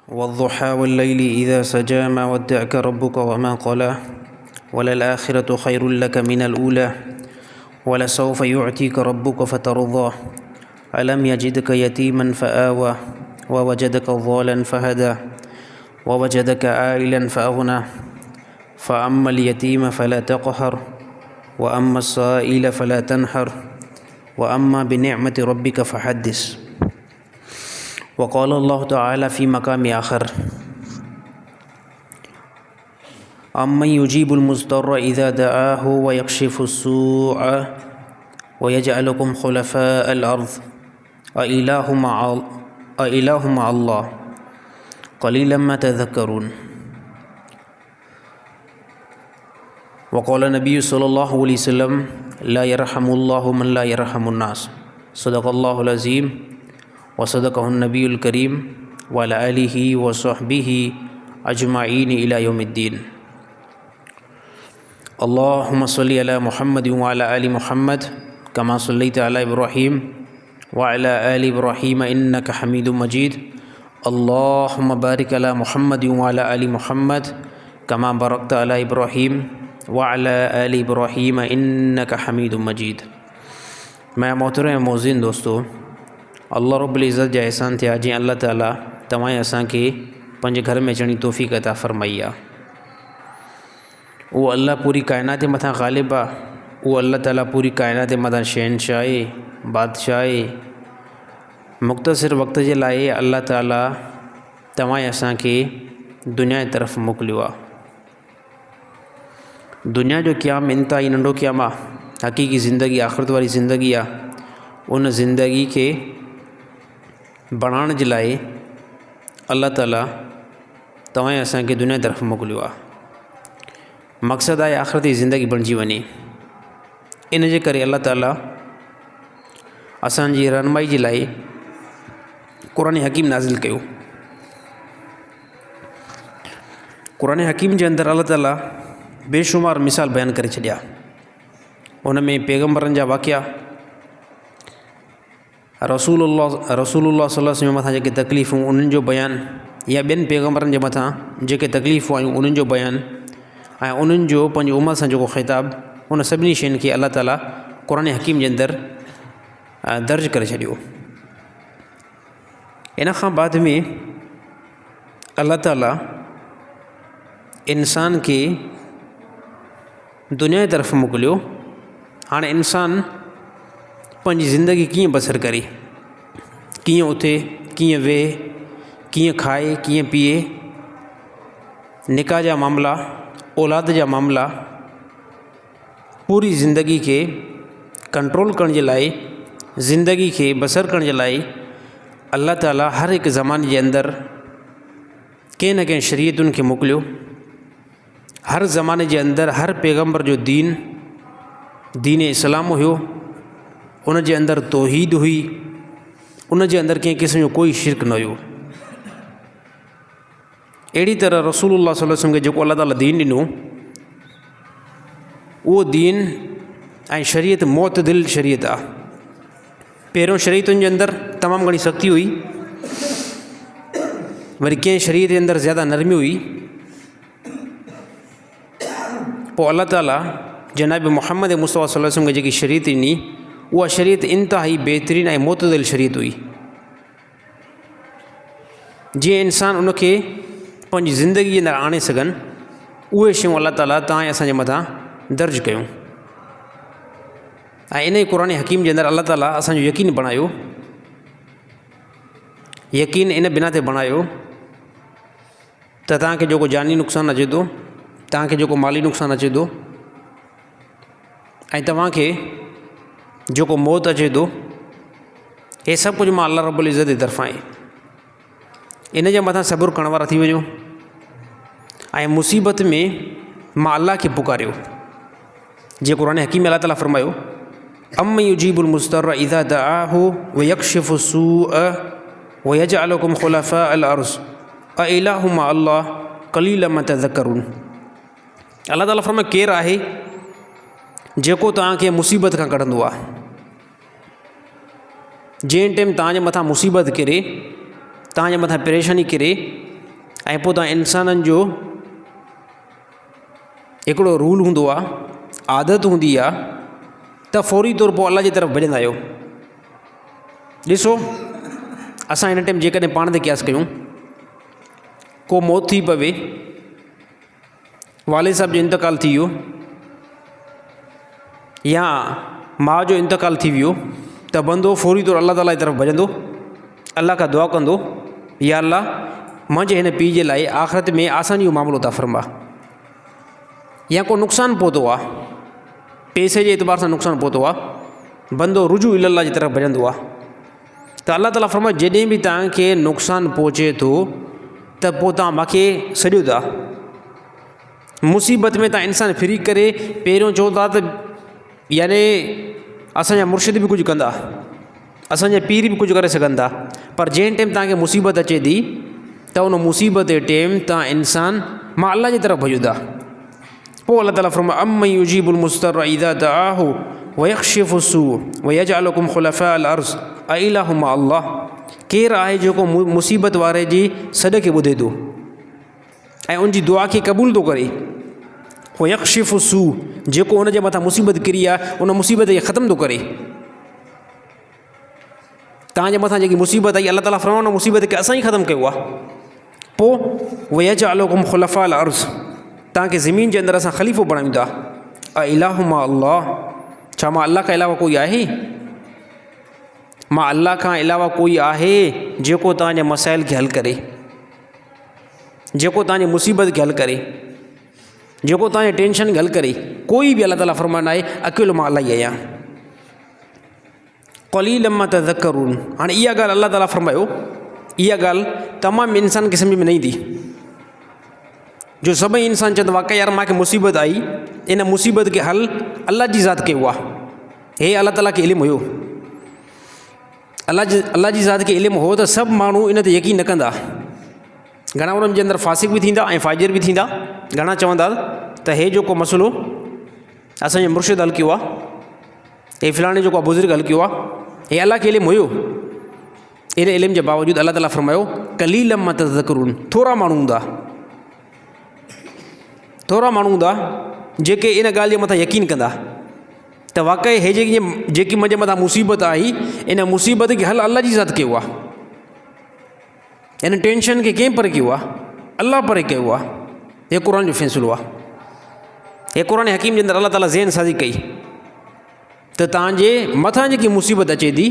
वद्दुहा वल्लैलि इज़ा सजा मा वद्दअक रब्बुक वमा क़ला वलल-आखिरतु खैरुल लक मिनल ऊला वलसौफ युअतीक रब्बुक फतरदा अलम यजिदक यतीमन फ़आवा ववजदक ज़ालन फ़हदा ववजदक आइलन फ़अग़ना फ़अम्मल यतीम फ़ला तक़हर वअम्मस साइल फ़ला तनहर वअम्मा बिनिअमति रब्बिक फ़हद्दिस। वक़ाल अल्लाहु तआला फ़ी मक़ामि आख़र अम्मन युजीबुल मुज़्तर्र इज़ा दआहु व यक्शिफ़ुस्सूअ व यजअलुकुम खुलफ़ाअल अर्ज़ अइलाहु मअल्लाह क़लीलन मा तज़क्करून। वक़ाल नबी सल्लल्लाहु अलैहि वसल्लम ला यरहमुल्लाहु मन ला यरहमुन्नास। सदक़ल्लाहुल अज़ीम व सदक़हुन नबियुल करीम व अला आलिहि व सहबिहि अजमाईन इला यौमिद्दीन। अल्लाहुम्मा सल्लि अला मुहम्मद व अला आलि मुहम्मद कमा सल्लैता अला इब्राहीम व अला आलि इब्राहीम इन्नका हमीदुम मजीद। अल्लाहुम्मा बारिक अला मुहम्मद व अला आलि मुहम्मद कमा बारकता अला इब्राहीम व अला आलि इब्राहीम इन्नका हमीदुम मजीद। मैं मोहतरम मोज़िन दोस्तों, अल्लाह रब्बुल इज़्ज़त जा एहसान थिया जी अल्लाह ताला तव्हां असांखे पंहिंजे घर में अचण जी तौफ़ीक़ अता फ़रमाई आहे। उहो अल्लाह पूरी काइनात जे मथां ग़ालिब आहे। उहो अल्लाह ताला पूरी काइनात जे मथां शहनशाह आहे, बादशाह आहे। मुख़्तसिर वक़्त जे लाइ अल्लाह ताला तव्हां असांखे दुनिया जी तरफ़ मोकिलियो आहे। दुनिया जो क़याम इंतिहाई नंढो क़याम आहे। हक़ीक़ी ज़िंदगी आख़िरत वारी ज़िंदगी आहे। उन ज़िंदगी खे बणाइण जे लाइ अल्लाह ताला तव्हां असांखे दुनिया जी तरफ़ मोकिलियो आहे। मक़सदु आहे आख़िरत जी ज़िंदगी बणिजी वञे। इन जे करे अल्लाह ताला असांजी रहनुमाई जे लाइ क़ुरान हकीम नाज़िल कयो। क़ुरान हकीम जे अंदरि अल्लाह ताला बेशुमार मिसाल बयानु करे छॾिया। उन में पैगम्बरनि जा वाक़िया, रसूलुल्लाह सल्लल्लाहु अलैहि वसल्लम मथां जेके तकलीफ़ूं उन्हनि जो बयानु, या ॿियनि पैगम्बरनि जे मथां जेके तकलीफ़ूं आयूं उन्हनि जो बयानु, ऐं उन्हनि जो पंहिंजी उम्मत सां जेको ख़िताब, उन सभिनी शयुनि खे अल्लाह ताला क़ुरान हकीम जे अंदरि दर्ज करे छॾियो। इन खां बाद में अल्लाह ताला इंसान खे दुनिया जी तरफ़ मोकिलियो। हाणे इंसान पंहिंजी ज़िंदगी कीअं बसर करे, कीअं उथे, कीअं वेहे, कीअं खाए, कीअं पीए, निकाह जा मामला, औलाद जा मामला, पूरी ज़िंदगी खे कंट्रोल करण जे लाइ, ज़िंदगी खे बसर करण जे लाइ अल्लाह ताला हर हिकु ज़माने जे अंदरि कंहिं न कंहिं शरीयतुनि खे मोकिलियो। हर ज़माने जे अंदरि हर पैगम्बर जो दीन इस्लाम हुयो। उन जे अंदरि तौहीद हुई। उन जे अंदरि कंहिं क़िस्म जो कोई शिरक न हुयो। अहिड़ी तरह रसूलुल्लाह सल्लल्लाहु अलैहि वसल्लम खे जेको अल्लाह ताला दीन ॾिनो, उहो दीन ऐं शरीयत मुअतदिल शरीयत आहे। पहिरियों शरीयतुनि जे अंदरि तमामु घणी सख़्ती हुई, वरी कंहिं शरीयत जे अंदरि ज़्यादा नरमी हुई। पोइ अल्लाह ताला जनाब मुहम्मद मुस्तफ़ा सल्लल्लाहु अलैहि वसल्लम खे जेकी शरीयत ॾिनी, उहा शरीयत इंतिहाई बहितरीनु ऐं मुअतदिल शरीयत हुई। जीअं इंसान उनखे पंहिंजी ज़िंदगी जे अंदरि आणे सघनि, उहे शयूं अल्लाह ताला तव्हां असांजे मथां दर्ज कयूं। ऐं इन क़ुरान हकीम जे अंदरि अल्लाह ताला असांजो यकीन बणायो। यकीन इन बिना ते बणायो त तव्हांखे जेको जानी नुक़सानु अचे थो, तव्हांखे जेको माली नुक़सानु अचे थो, ऐं तव्हांखे जेको मौत अचे थो, हे सभु कुझु मां अल्लाह रब्बुल इज़्ज़त जी तरफ़ां आहे। इन जे मथां सब्र करण वारा थी वञो ऐं मुसीबत में मां अल्लाह खे पुकारियो। जीअं क़ुरान हकीम में अल्लाह ताला फ़रमायो, अम्मन युजीबुल मुज़्तर्र इज़ा दआहु व यक्शिफ़ुस्सूअ व यजअलुकुम खुलफ़ाअल अर्ज़ अइलाहु मअल्लाह क़लीलन मा तज़क्करून। अल्लाह ताला फ़रमायो, केरु आहे जेको तव्हांखे मुसीबत खां कढंदो आहे। जंहिं टाइम तव्हांजे मथां मुसीबत किरे, तव्हांजे मथां परेशानी किरे, ऐं पोइ तव्हां इंसाननि जो हिकिड़ो रूल हूंदो आहे, आदत हूंदी आहे त फौरी तौर पोइ अलाह जी तरफ़ भॼंदा आहियो। ॾिसो असां हिन टाइम जेकॾहिं पाण ते क़यास कयूं, को मौत थी पवे, वाले साहब जो इंतकाल थी वियो या माउ जो इंतकाल थी वियो, त बंदो फौरी तौर अल्लाह ताला जी तरफ़ भॼंदो, अल्लाह खां दुआ कंदो, या अल्लाह मुंहिंजे हिन पीउ जे लाइ आख़िरत में आसानी जो मामिलो था फरमा। या को नुक़सानु पहुतो आहे, पैसे जे एतबार सां नुक़सानु पहुतो आहे, बंदो रुजू इल्लाह जी तरफ़ भॼंदो आहे, त अल्लाह ताला फरमाए जॾहिं बि तव्हांखे नुक़सानु पहुचे थो त पोइ तव्हां मूंखे सॾियो था। मुसीबत में तव्हां इंसानु फिरी करे पहिरियों चओ था त यानी असांजा मुर्शिद बि कुझु कंदा, असांजा पीर बि कुझु करे सघनि था, पर जंहिं टाइम तव्हांखे मुसीबत अचे थी त उन मुसीबत जे टाइम तव्हां इंसानु मां अल्लाह जी तरफ़ भॼो था। पोइ अल्लाह ताला फरमाए अम्मन युजीबुल मुस्तर्र इज़ा दआहु वयक्शिफु सूअ वयजअलकुम खुलफाअल अर्ज़ अइलाहु मा अल्लाह, केरु आहे जेको मुसीबत वारे जी सॾ खे ॿुधे थो ऐं उनजी दुआ खे क़बूल थो करे। वयक्शिफु सूअ, जेको उनजे मथां मुसीबत किरी आहे उन मुसीबत खे ख़तमु थो करे। तव्हांजे मथां जेकी मुसीबत आई अल्लाह ताला फरमाए उन मुसीबत खे असां ई ख़तमु कयो आहे। पोइ वयजअलकुम खुलफाअल अर्ज़, तव्हांखे ज़मीन जे अंदरि असां ख़लीफ़ो बणायूं था। अइलाहु मा अल्लाह, छा मां अल्लाह खां अलावा कोई आहे? मां अल्लाह खां अलावा कोई आहे जेको तव्हांजे मसाइल खे हल करे, जेको तव्हांजी मुसीबत खे हल करे, जेको तव्हांजे टेंशन खे हल करे? कोई बि अल्लाह ताला फरमाईंदा आहे अकेलो मां अल्लाह ई आहियां। क़लीलन मा तज़क्करून, हाणे इहा ॻाल्हि अल्लाह ताला फरमायो, इहा ॻाल्हि तमामु इंसान खे सम्झ में न ईंदी, जो सभई इंसान चवंदा वाक़ई यार मूंखे मुसीबत आई, इन मुसीबत खे हल अल्लाह जी ज़ात कयो आहे। हे अल्लाह ताला खे इल्मु हुयो, अल्लाह जी ज़ात खे इल्मु हो त सभु माण्हू इन ते यकीन न कंदा। घणा उन्हनि जे अंदरि फासिक बि थींदा ऐं फ़ाजिर बि थींदा। घणा चवंदा त हे जेको मसइलो असांजो मुर्शिद हल कयो आहे, हे फ़लाणे जेको आहे बुज़ुर्ग हल कयो आहे, हे अल्लाह खे इल्मु हुयो। इन इल्म जे बावजूदि अल्लाह ताला फरमायो क़लीलन मा तज़क्करून, थोरा माण्हू हूंदा, थोरा माण्हू हूंदा जेके इन ॻाल्हि जे मथां यकीन कंदा त वाक़ई हे जेकी मुंहिंजे मथां मुसीबत आई, इन मुसीबत खे हल अल्लाह जी ज़ात कयो आहे, इन टेंशन खे कंहिं परे कयो आहे? अल्लाह परे कयो आहे। हे क़ुर जो फ़ैसिलो आहे। हे क़ुर हकीम जे अंदरि अल्लाह ताला ज़हन साज़ी कई त तव्हांजे मथां जेकी मुसीबत अचे थी,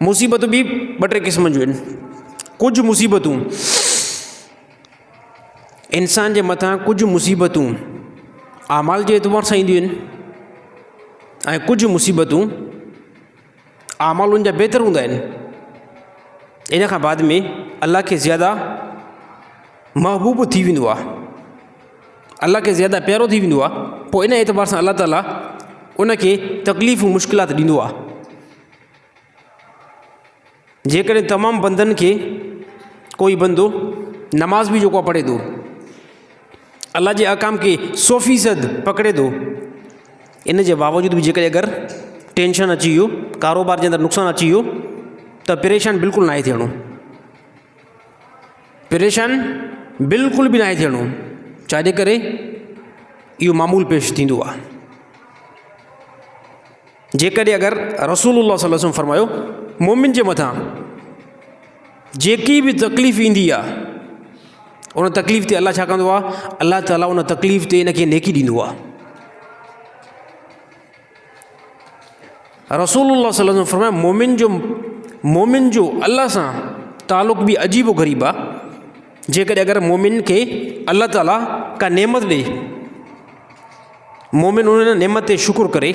मुसीबतूं बि ॿ टे क़िस्म जूं आहिनि। कुझु मुसीबतूं इंसान जे मथां, कुझु मुसीबतूं आमाल जे एतबार सां ईंदियूं आहिनि ऐं कुझु मुसीबतूं आमालुनि जा बहितर हूंदा आहिनि। इन खां बाद में अल्लाह खे ज़्यादा महबूब थी वेंदो आहे, अल्लाह खे ज़्यादा प्यारो थी वेंदो आहे। पोइ इन एतबार सां अल्लाह ताला उनखे तकलीफ़ूं मुश्किलात ॾींदो आहे। जेकॾहिं तमामु बंदनि खे कोई बंदो नमाज़ बि जेको आहे पढ़े थो, अल्लाह जे अहकाम खे 100% पकड़े थो, इन जे बावजूदि बि जेकॾहिं अगरि टेंशन अची वियो, कारोबार जे अंदरि नुक़सानु अची वियो, त परेशान बिल्कुलु न आहे थियणो, परेशान बिल्कुलु बि न आहे थियणो, छाजे करे इहो मामूल पेश थींदो आहे। जेकॾहिं अगरि रसूलुल्लाह सल्लल्लाहु अलैहि वसल्लम फरमायो मोमिन जे मथां जेकी बि तकलीफ़ ईंदी आहे, उन तकलीफ़ ते अल्लाह छा कंदो आहे? अल्लाह ताला उन तकलीफ़ ते इनखे नेकी ॾींदो आहे। रसूलुल्लाह सल्लल्लाहु अलैहि वसल्लम फरमायो मोमिन जो अल्लाह सां तालुक़ बि अजीब ग़रीब आहे। जेकॾहिं अगरि मोमिन खे अल्लाह ताला का नेमत ॾे, मोमिन उन नेमत ते शुक्र करे,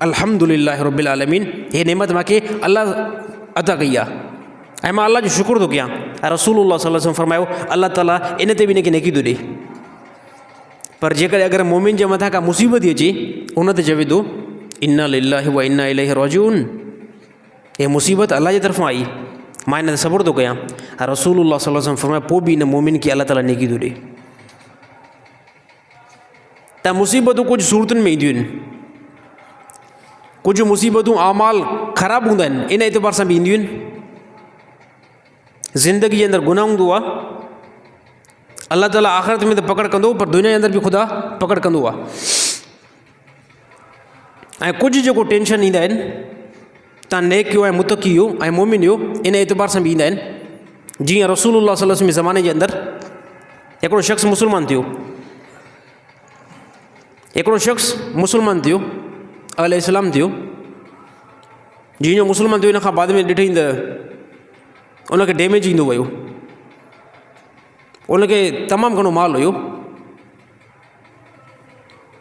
अल्हम्दुलिल्लाह रब्बिल आलमीन, हे नेमत मूंखे अल्लाह अता कई आहे ऐं मां अल्लाह जो शुक्र थो कयां। रसूलुल्लाह सल्लल्लाहु अलैहि वसल्लम फरमायो अल्लाह ताला इन ते बि इनखे नेकी थो ॾे। पर जेकॾहिं अगरि मोमिन जे मथां का मुसीबत थी अचे, उन ते चवे थो इन्ना लिल्लाहि व इन्ना इलैहि राजिऊन, हे मुसीबत अल्लाह जे तरफ़ां आई, मां इन ते सब्र थो कयां। रसूलुल्लाह सल्लल्लाहु अलैहि वसल्लम फरमायो पोइ बि इन मोमिन खे अल्लाह ताला नेकी थो ॾे। त मुसीबतूं कुझु सूरतुनि में ईंदियूं आहिनि, कुझु मुसीबतूं आमाल ख़राबु हूंदा आहिनि, इन एतबार सां बि ईंदियूं आहिनि, ज़िंदगी जे अंदरि गुनाह हूंदो आहे, अल्लाह ताला आख़िरत में त पकड़ कंदो, पर दुनिया जे अंदरि बि ख़ुदा पकड़ कंदो आहे। ऐं कुझु जेको टेंशन ईंदा आहिनि, तव्हां नेक कयो ऐं मुतक़ी हो ऐं मोमिन हो, इन एतबार सां बि ईंदा आहिनि। जीअं रसूलुल्लाह सल्लल्लाहु अलैहि वसल्लम ज़माने जे अंदरि हिकिड़ो शख़्स मुस्लमान थियो, हिकिड़ो शख़्स मुस्लमान थियो, अहले इस्लाम थियो। जीअं मुस्लमान थियो, इन खां बाद में ॾिठईं त उनखे डैमेज ईंदो वियो, उनखे तमामु घणो माल हुयो,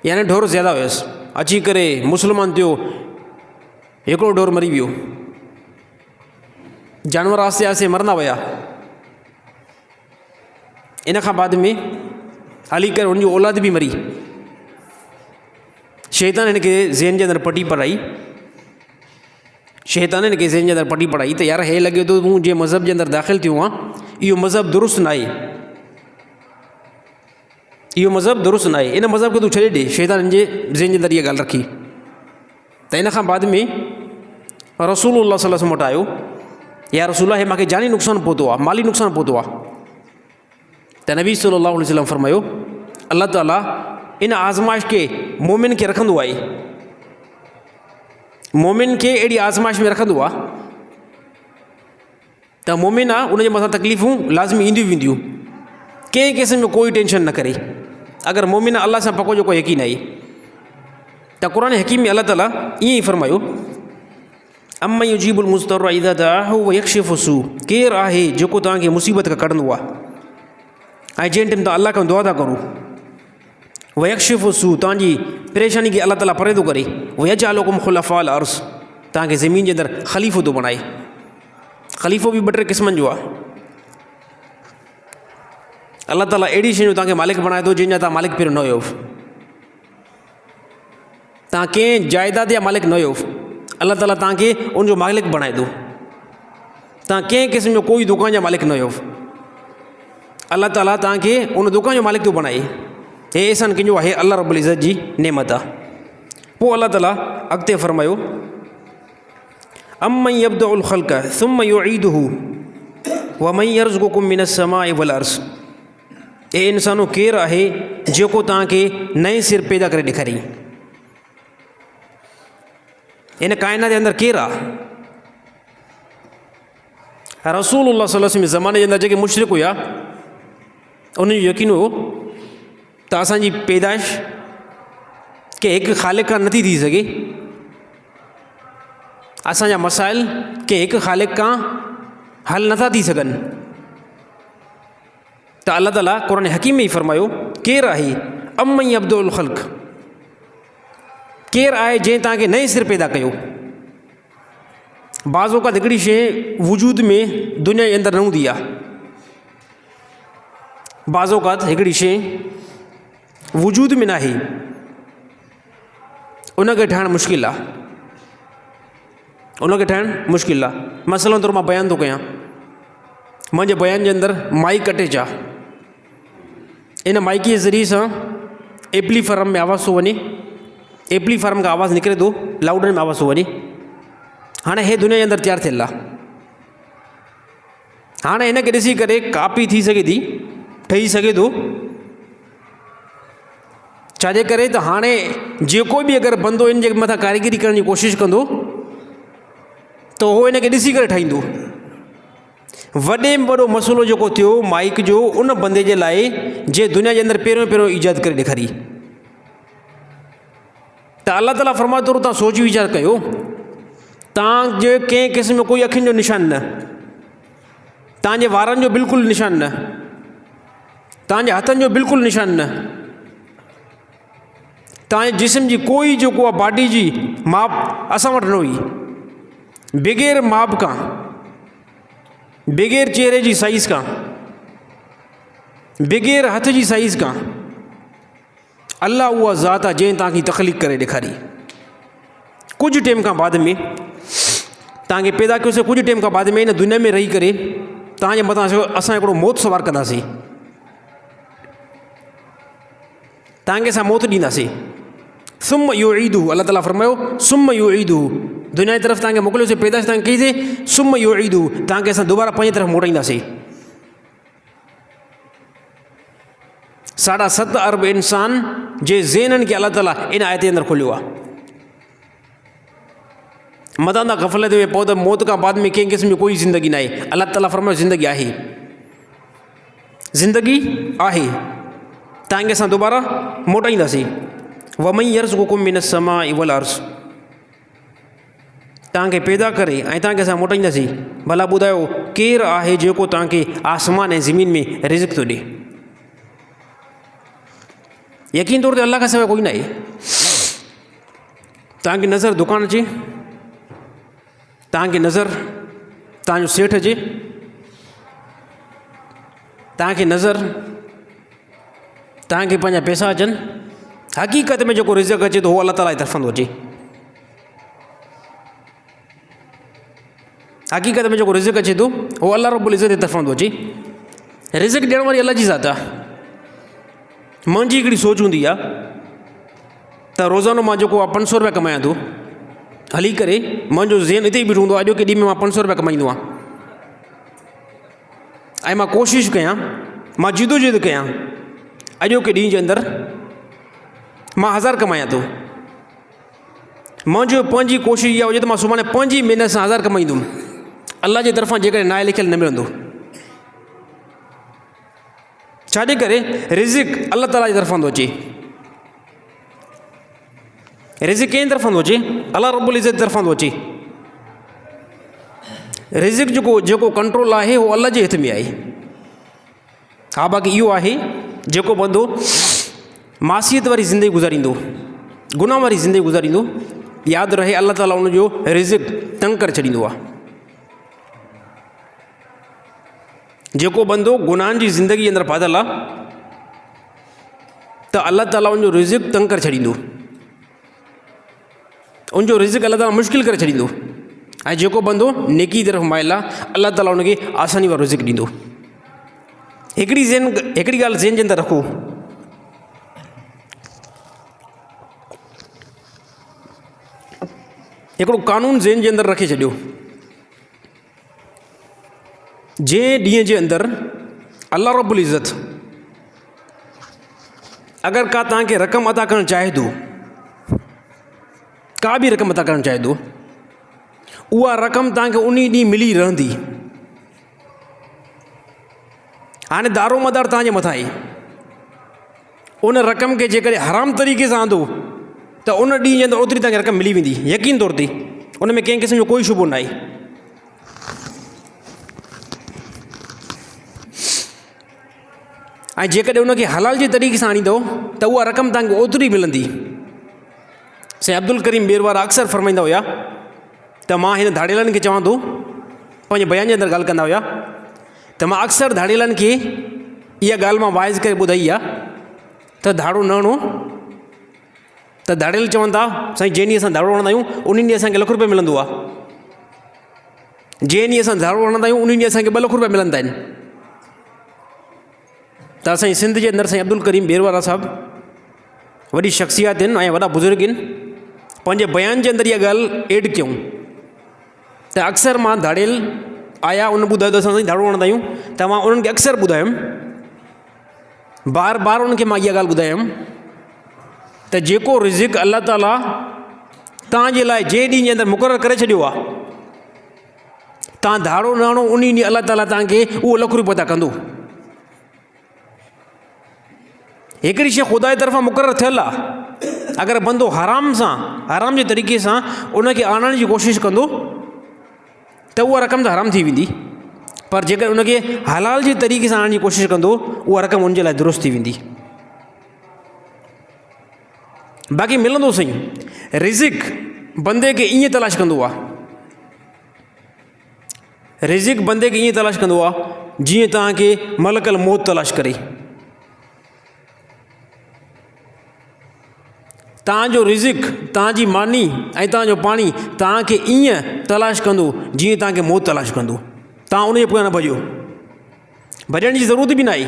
यानी ढोर ज़्यादा हुयसि। अची करे मुस्लमान थियो, हिकिड़ो ढोर मरी वियो, जानवर आस्ते आस्ते मरंदा विया। इन खां बाद में हली करे उनजी औलाद बि मरी। शैतान हिनखे ज़हन जे अंदरि पटी पढ़ाई, शैतान हिनखे ज़हन जे अंदरि पटी पढ़ाई त यार हे लॻे थो तूं जे मज़हब जे अंदरि दाख़िल थियो आहे, इहो मज़हब दुरुस्त न आहे, इहो मज़हब दुरुस्त न आहे, इन मज़हब खे तूं छॾे ॾे। शैतान हिन जे ज़हन जे अंदरि इहा ॻाल्हि रखी। त इन खां बाद में रसूलुल्लाह सल्लल्लाहु अलैहि वसल्लम वटि आयो, या रसूल हे मूंखे जानी नुक़सानु पहुतो आहे, माली नुक़सानु पहुतो आहे। त नबी सल्लल्लाहु अलैहि वसल्लम फरमायो, अल्लाह ताला इन आज़माइश खे मोमिन खे रखंदो आहे, मोमिन खे अहिड़ी आज़माइश में रखंदो आहे त मोमिन आहे, उनजे मथां तकलीफ़ूं लाज़मी ईंदियूं वेंदियूं, कंहिं क़िस्म में कोई टेंशन न करे। अगरि मोमिन अल्लाह सां पको जो कोई यकीन आहे त क़ुरान हकीम में अल्लाह ताला ईअं ई फरमायो, अम्मा युजीबुल मुज़्तर्र इज़ा दअाहु व यक्शिफु सू, केरु आहे जेको तव्हांखे मुसीबत खां कढंदो आहे ऐं जंहिं टाइम तव्हां अल्लाह खां दुआ था करो, व यक्शिफु सू, तव्हांजी परेशानी खे अल्लाह ताला परे थो करे, व यजअलुकुम खुलफ़ाअल अर्ज़, तव्हांखे ज़मीन जे अंदरि ख़लीफ़ो थो बणाए। ख़लीफ़ो बि ॿ टे क़िस्मनि जो आहे। अल्लाह ताला अहिड़ी शयूं तव्हांखे मालिक बणाए थो जंहिंजा तव्हां मालिक पहिरियों न हुयो, तव्हां कंहिं जाइदाद जा मालिक न हुयो, अल्लाह ताला तव्हांखे उनजो मालिक बणाए थो। तव्हां कंहिं क़िस्म जो कोई दुकान जा मालिक न हुयो, अल्लाह ताला तव्हांखे उन दुकान जो मालिक थो बणाए। हे अहसान कंहिंजो आहे, अल्लाह रब्बुल इज़्ज़त जी नेमत आहे। पोइ अल्लाह ताला अॻिते फरमायो, अम्मन यब्दउल ख़ल्क़ सुम्म युईदुहु व मन यर्ज़ुकुकुम मिनस समाइ वल अर्ज़, हे इंसानो केरु आहे जेको तव्हांखे नए सिर पैदा करे ॾेखारियईं, हिन काइनात जे अंदरि केरु आहे? रसूलुल्लाह सल्लल्लाहु अलैहि वसल्लम ज़माने जे अंदरि जेके मुशरिक हुया, उन्हनि जो यकीन हो त असांजी पैदाइश के हिकु ख़ालिक़ खां नथी थी सघे, असांजा मसाइल के हिकु ख़ालिक़ खां हल नथा थी सघनि। त अल्लाह ताला क़ुरान हकीम में ई फरमायो, केरु आहे अम्मन यब्दउल ख़ल्क़, केरु आहे जंहिं तव्हांखे नए सिर पैदा कयो। बाज़ औक़ात हिकिड़ी शइ वजूद में दुनिया जे अंदरि न हूंदी आहे, बाज़ औक़ात हिकिड़ी शइ वजूद में न आहे, उनखे ठाहिणु मुश्किल आहे, उनखे ठाहिणु मुश्किल आहे। मसइलन तौरु मां बयानु थो कयां, मुंहिंजे बयान जे अंदरि माइक अटैच आहे, इन माइकी जे ज़रिए सां एम्पलीफायर में आवाज़ थो वञे, एम्पलीफायर खां आवाज़ु निकिरे थो, लाउडर में आवाज़ थो वञे। हाणे हे दुनिया जे अंदरि तयारु थियल आहे। हाणे हिनखे ॾिसी करे कापी थी सघे थी, ठही सघे थो, छाजे करे त हाणे जेको बि अगरि बंदो इन जे मथां कारीगरी करण जी कोशिशि कंदो त उहो हिनखे ॾिसी करे ठाहींदो। वॾे में वॾो मसइलो जेको थियो माइक जो, उन बंदे जे लाइ जे दुनिया जे अंदरि पहिरियों पहिरियों ईजाद करे ॾेखारी। त अल्लाह ताला फरमाए थो, तव्हां सोच वीचार कयो, तव्हांजे कंहिं क़िस्म में कोई अखियुनि जो निशान न, तव्हांजे वारनि जो बिल्कुलु निशान न, तव्हांजे हथनि जो बिल्कुलु निशान न, तव्हांजे जिस्म जी कोई जेको आहे बॉडी जी माप असां वटि न हुई, बग़ैर माप खां, बग़ैर चेहरे जी साइज़ खां, बग़ैर हथ जी साइज़ खां, अल्लाह उहा ज़ात आहे जंहिं तव्हांखे तख़लीक़ करे ॾेखारी। कुझु टाइम खां बाद में तव्हांखे पैदा कयोसीं, कुझु टाइम खां बाद में इन दुनिया में रही करे तव्हांजे मथां असां हिकिड़ो मौत सवार कंदासीं, तव्हांखे असां मौत ॾींदासीं। सुम्म युईदुहु, अल्लाह ताला फरमायो सुम्म युईदुहु, दुनिया जी तरफ़ तव्हांखे मोकिलियोसीं, पैदाश तव्हांखे कईसीं, सुम युईदू, तव्हांखे असां दुबारा पंहिंजी तरफ़ मोटाईंदासीं। 7.5 अरब इंसान जे ज़हननि खे अलाह ताला इन आयत जे अंदरि खोलियो आहे। मथां था ग़फ़लत में पओ त मौत खां बाद में कंहिं क़िस्म जी कोई ज़िंदगी न आहे। अलाह ताला फरमायो ज़िंदगी आहे, ज़िंदगी आहे, तव्हांखे असां दुबारा मोटाईंदासीं। वमन यर्ज़ुकुकुम मिनस समाई वल अर्ज़, तव्हांखे पैदा करे ऐं तव्हांखे असां मोटाईंदासीं। भला ॿुधायो केरु आहे जेको तव्हांखे आसमान ऐं ज़मीन में रिज़्क़ थो ॾिए? यकीन तौर ते अलाह खां सवाइ कोई न आहे। तव्हांखे नज़र दुकान अचे, तव्हांखे नज़र तव्हांजो सेठ अचे, तव्हांखे नज़र तव्हांखे पंहिंजा पैसा अचनि, हक़ीक़त में जेको रिज़्क़ अचे थो उहो अलाह ताला जी तरफ़ां थो अचे। हक़ीक़त में जेको रिज़्क़ अचे थो उहो अलाह रब्बुल इज़्ज़त जी तरफ़ां थो अचे। रिज़्क़ ॾियण वारी अलाह जी ज़ात आहे। मुंहिंजी हिकिड़ी सोच हूंदी आहे त रोज़ानो मां जेको आहे 500 रुपया कमायां थो, हली करे मुंहिंजो ज़हन हिते ई बीठो हूंदो आहे, अॼोके ॾींहं में मां 500 रुपया कमाईंदो आहियां ऐं मां कोशिशि कयां, मां जिदोजहद कयां, अॼोके ॾींहं जे अंदरि मां 1000 कमायां थो। मुंहिंजो पंहिंजी कोशिशि इहा हुजे त मां सुभाणे पंहिंजी महिनत सां 1000 कमाईंदुमि। अलाह जे तरफ़ां जेकॾहिं नाए लिखियलु न मिलंदो, छाजे करे रिज़्क़ अलाह ताला जी तरफ़ां थो अचे। रिज़्क़ कंहिं तरफ़ां थो अचे? अलाह रब्बुल इज़्ज़त जी तरफ़ां थो अचे। रिज़्क़ जेको कंट्रोल आहे उहो अलाह जे हथ में आहे। हा, बाक़ी इहो आहे जेको बंदो मासियत वारी ज़िंदगी गुज़ारींदो, गुनाह वारी ज़िंदगी गुज़ारींदो, यादि रहे अलाह ताला उनजो रिज़्क़ तंग करे छॾींदो आहे। जेको बंदो गुनाहनि जी ज़िंदगी जे अंदरि फाथल आहे त अलाह ताला उनजो रिज़्क़ तंग करे छॾींदो, उनजो रिज़्क़ अलाह ताला मुश्किल करे छॾींदो। ऐं जेको बंदो नेकी तरफ़ माइल आहे अलाह ताला उनखे आसानी वारो रिज़्क़ ॾींदो। हिकिड़ी ॻाल्हि ज़हन जे अंदरि रखो, हिकिड़ो कानून ज़हन जे अंदरि रखे छॾियो। जंहिं ॾींहं जे अंदरि अलाह रब्बुल इज़्ज़त अगरि का तव्हांखे रक़म अदा करणु चाहे थो, का बि रक़म अदा करणु चाहे थो, उहा रक़म तव्हांखे उन ॾींहुं मिली रहंदी। हाणे दारो मदार तव्हांजे मथां आहे। उन रक़म खे जेकॾहिं हराम तरीक़े सां आंदो त उन ॾींहं जे अंदरि ओतिरी तव्हांखे रक़म मिली वेंदी, यकीन तौर ते। उन में कंहिं क़िस्म जो कोई शुबो न आहे। ऐं जेकॾहिं उनखे हलाल जे तरीक़े सां आणींदो त उहा रक़म तव्हांखे ओतिरी मिलंदी। साईं अब्दुल करीम बेर वारा अक्सर फरमाईंदा हुया त मां हिन धाड़ेलनि खे चवां थो, पंहिंजे बयान जे अंदरि ॻाल्हि कंदा हुया त मां अक्सर धाड़ेलनि खे इहा ॻाल्हि मां वाइज़ करे ॿुधाई आहे त धाड़ो न हणो। त धाड़ेल चवनि था साईं जंहिं ॾींहुं असां धाड़ो हणंदा आहियूं उन ॾींहुं असांखे ₹1 लाख मिलंदो आहे, जंहिं ॾींहुं असां धाड़ो हणंदा आहियूं उन ॾींहुं असांखे ₹2 लाख मिलंदा आहिनि। त असांजी सिंध जे अंदरि साईं अब्दुल करीम बेर वारा साहिबु वॾी शख़्सियात आहिनि ऐं वॾा बुज़ुर्ग आहिनि। पंहिंजे बयान जे अंदरि इहा ॻाल्हि एड कयूं त अक्सर मां धाड़ेल आया, उन ॿुधायो त असां साईं धाड़ो हणंदा आहियूं, त मां उन्हनि खे अक्सर ॿुधायुमि, बार बार उन्हनि खे मां इहा ॻाल्हि ॿुधायुमि त जेको रिज़्क़ अलाह ताला तव्हांजे लाइ जंहिं ॾींहं जे अंदरि मुक़ररु करे छॾियो आहे, तव्हां धाड़ो न हणो, उन ॾींहुं अलाह ताला तव्हांखे उहो ₹1 लाख अदा कंदो। हिकिड़ी शइ ख़ुदा जी तरफ़ां मुक़ररु थियल आहे, अगरि बंदो हराम जे तरीक़े सां उनखे आणण जी कोशिशि कंदो त उहा रक़म त हराम थी वेंदी, पर जेकर उनखे हलाल जे तरीक़े सां आणण जी कोशिशि कंदो उहा रक़म उनजे लाइ दुरुस्त थी वेंदी। बाक़ी मिलंदो सही। रिज़्क़ बंदे खे ईअं तलाश कंदो आहे, रिज़्क़ बंदे खे ईअं तलाश कंदो आहे जीअं तव्हांखे मलकल मौत तलाश करे। तव्हांजो रिज़्क़, तव्हांजी मानी ऐं तव्हांजो पाणी तव्हांखे ईअं तलाश कंदो जीअं तव्हांखे मौत तलाश कंदो। तव्हां उनजे पोयां न भॼो, भॼण जी ज़रूरत बि न आहे।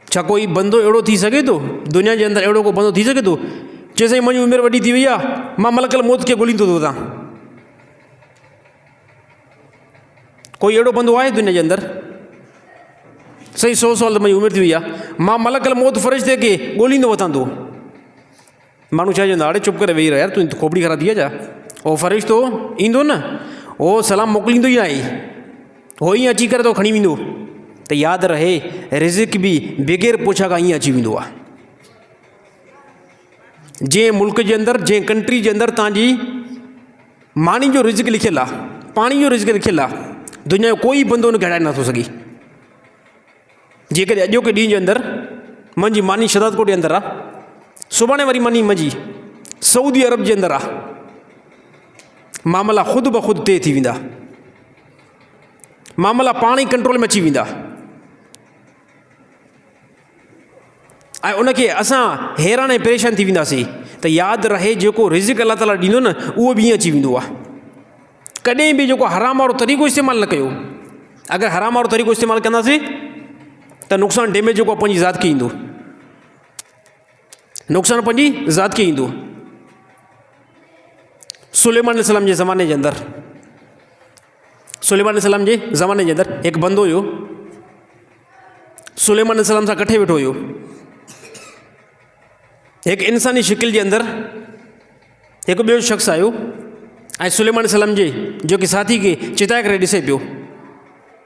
छा कोई बंदो अहिड़ो थी सघे थो, दुनिया जे अंदरि अहिड़ो को बंदो थी सघे थो चए साईं मुंहिंजी उमिरि वॾी थी वई आहे, मां मलकल मौत खे ॻोल्हींदो थो वञा। कोई अहिड़ो बंदो आहे दुनिया जे अंदरि? सही 100 साल त मुंहिंजी उमिरि थी वई आहे, मां मलकल मौत फ़रिश्ते खे ॻोल्हींदो वठां थो। माण्हू छा चवंदा, अड़े चुप करे वेही रह यार, तूं खोपड़ी ख़राब थी आहे छा? उहो फ़रिश्तो ईंदो न, उहो सलाम मोकिलींदो ई आहे, उहो ईअं अची करे तो खणी वेंदो। त यादि रहे, रिज़िक बि बग़ैर पुछा खां ईअं अची वेंदो आहे। जंहिं मुल्क जे अंदरि, जंहिं कंट्री जे अंदरि तव्हांजी मानी जो रिज़िक लिखियलु आहे, पाणी जो रिज़िक लिखियलु आहे, दुनिया जो कोई बंदो हुनखे हटाए नथो सघे। जेकॾहिं अॼोके ॾींहं जे अंदरि मुंहिंजी मानी शदादकोट जे अंदरि आहे, सुभाणे वरी मानी मुंहिंजी सऊदी अरब जे अंदरि आहे, मामला ख़ुदि ब ख़ुदि तइ थी वेंदा, मामला पाण ई कंट्रोल में अची वेंदा। ऐं उनखे असां हैरान ऐं परेशान थी वेंदासीं। त यादि रहे, जेको रिज़िक अलाह ताला ॾींदो न, उहो बि ईअं अची वेंदो आहे। कॾहिं बि जेको हराम वारो तरीक़ो इस्तेमालु न कयो। अगरि हराम वारो तरीक़ो इस्तेमालु कंदासीं त नुक़सानु डैमेज जेको आहे पंहिंजी ज़ात खे ईंदो, नुक़सानु पंहिंजी ज़ात खे ईंदो। सुलेमान अलैहिस्सलाम जे ज़माने जे अंदरि, सुलेमान अलैहिस्सलाम जे ज़माने जे अंदरि हिकु बंदो हुयो, सुलेमान अलैहिस्सलाम सां कठे वेठो हुयो। हिकु इंसानी शिकिल जे अंदरि हिकु ॿियो शख़्स आयो ऐं सुलेमान अलैहिस्सलाम जे जेके साथी खे चिताए करे ॾिसे पियो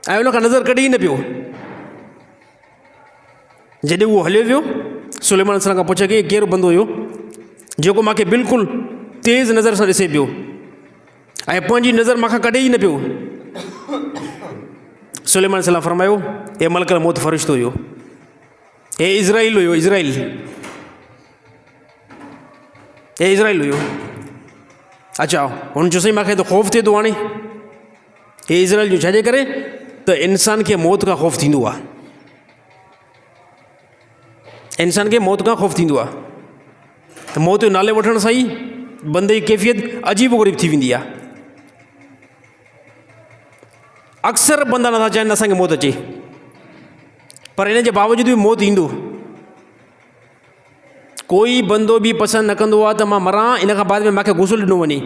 ऐं उनखां नज़र कढी ई न पियो। जॾहिं उहो हलियो वियो, सुलेमान अलैहिस्सलाम खां पुछे कि कहिड़ो बंदो हुयो जेको मूंखे बिल्कुलु तेज़ नज़र सां ॾिसे पियो ऐं पंहिंजी नज़र मूंखां कढे ई न पियो। सुलेमान अलैहिस्सलाम फरमायो, हे मलकल मौत फ़रिश्तो हुयो, हे इज़राइल हुयो, इज़राइल, हे इज़राइल हुयो। अच्छा, हुन चयो साईं मूंखे त ख़ौफ़ थिए थो हाणे। हे इज़राइल जो छाजे करे? त इंसान खे मौत खां ख़ौफ़ थींदो आहे, इंसान खे मौत खां ख़ौफ़ थींदो आहे। त मौत जो नाले वठण सां ई बंदे जी कैफ़ियत अजीब ग़रीब थी वेंदी आहे। अक्सर बंदा नथा चाहिनि असांखे मौत अचे, पर इन जे बावजूदि बि मौत ईंदो। कोई बंदो बि पसंदि न कंदो आहे त मां मरां, इन खां बाद में मूंखे गुसुल ॾिनो वञे,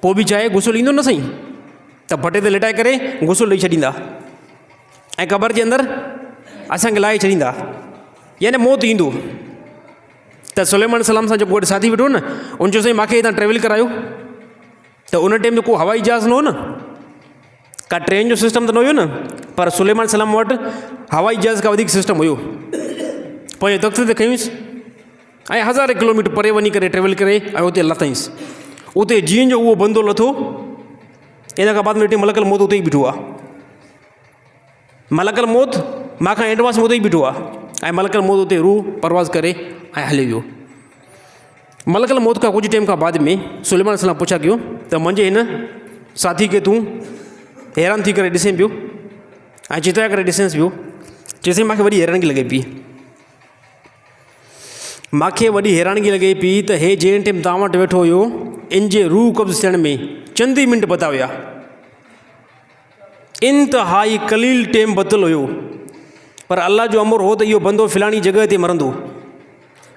पोइ बि चाहे गुसुल ईंदो न सही, त भटे ते लिटाए करे गुसुल ॾेई छॾींदा ऐं क़बर जे अंदरि असांखे लाहे छॾींदा, यानी मौत ईंदो। त सुलेमान अलैहिस्सलाम सां जेको गॾु साथी वेठो न, उन चयो साईं मूंखे हितां ट्रेवल करायो। त उन टाइम ते को हवाई जहाज़ न हो न, का ट्रेन जो सिस्टम त न हुयो न, पर सुलेमान अलैहिस्सलाम वटि हवाई जहाज़ खां वधीक सिस्टम हुयो। पंहिंजे तख़्त ते खयुसि ऐं हज़ारे किलोमीटर परे वञी करे ट्रेवल करे ऐं उते लथईंसि। उते जीअं जो उहो बंदो लथो, इन खां बाद में ॾिठी मलकल मौत उते ई बीठो आहे। मलकल मौत मांखां एडवांस में उते ई बीठो आहे ऐं मलकल मौत उते रूह परवाज़ करे ऐं हली वियो। मलकल मौत खां कुझु टाइम खां बाद में सुलेमान अलैहिस्सलाम पुछा कयो त मुंहिंजे हिन साथी खे तूं हैरान थी करे ॾिसें पियो ऐं चिताए करे ॾिसेंसि पियो। चइसि मूंखे वॾी हैरानगी लॻे पई, मूंखे वॾी हैरानगी लॻे पई त हे जंहिं टाइम तव्हां वटि वेठो हुयो, इन जे रूह कब्ज़ थियण में चंद ई मिंट बता हुया, इंतिहाई कलील टाइम बतल हुयो, पर अल्लाह जो अमर हो त इहो बंदो फ़िलाणी जॻह ते मरंदो।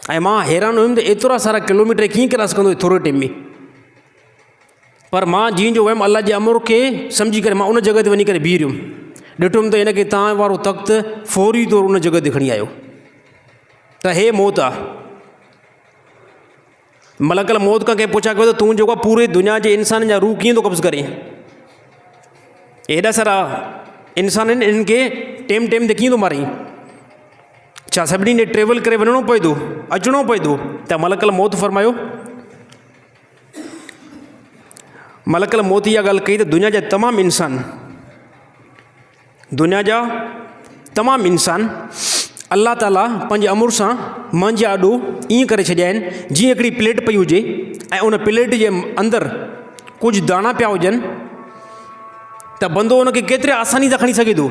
ऐं मां हैरान हुयुमि त एतिरा सारा किलोमीटर कीअं क्रॉस कंदो थोरे टाइम में। पर मां जीअं जो वियुमि, अल्लाह जे अमर खे सम्झी करे मां उन जॻह ते वञी करे बीह रहियुमि, ॾिठुमि त हिनखे तव्हां वारो तख़्त फौरी तौरु उन जॻह ते खणी आयो। त हे मौत आहे। मलकल मौत खां कंहिं पुछा कयो त तूं जेको पूरे दुनिया जे इंसान जा रूह कीअं थो कब्ज़ करे? एॾा सारा इंसान आहिनि, इन्हनि खे टाइम टाइम ते कीअं थो मारे? छा सभिनी ने ट्रेवल करे वञिणो पए थो, अचिणो पए थो? त मलकल मौत फरमायो, मलकल मौत इहा ॻाल्हि कई त दुनिया जा तमामु इंसान, दुनिया जा तमामु इंसान अल्लाह ताला पंहिंजे अमुर सां मुंहिंजे आॾो ईअं करे छॾिया आहिनि जीअं हिकिड़ी प्लेट पई हुजे ऐं उन प्लेट जे अंदरि कुझु दाणा पिया हुजनि, त बंदो उनखे केतिरे आसानी सां खणी सघे थो।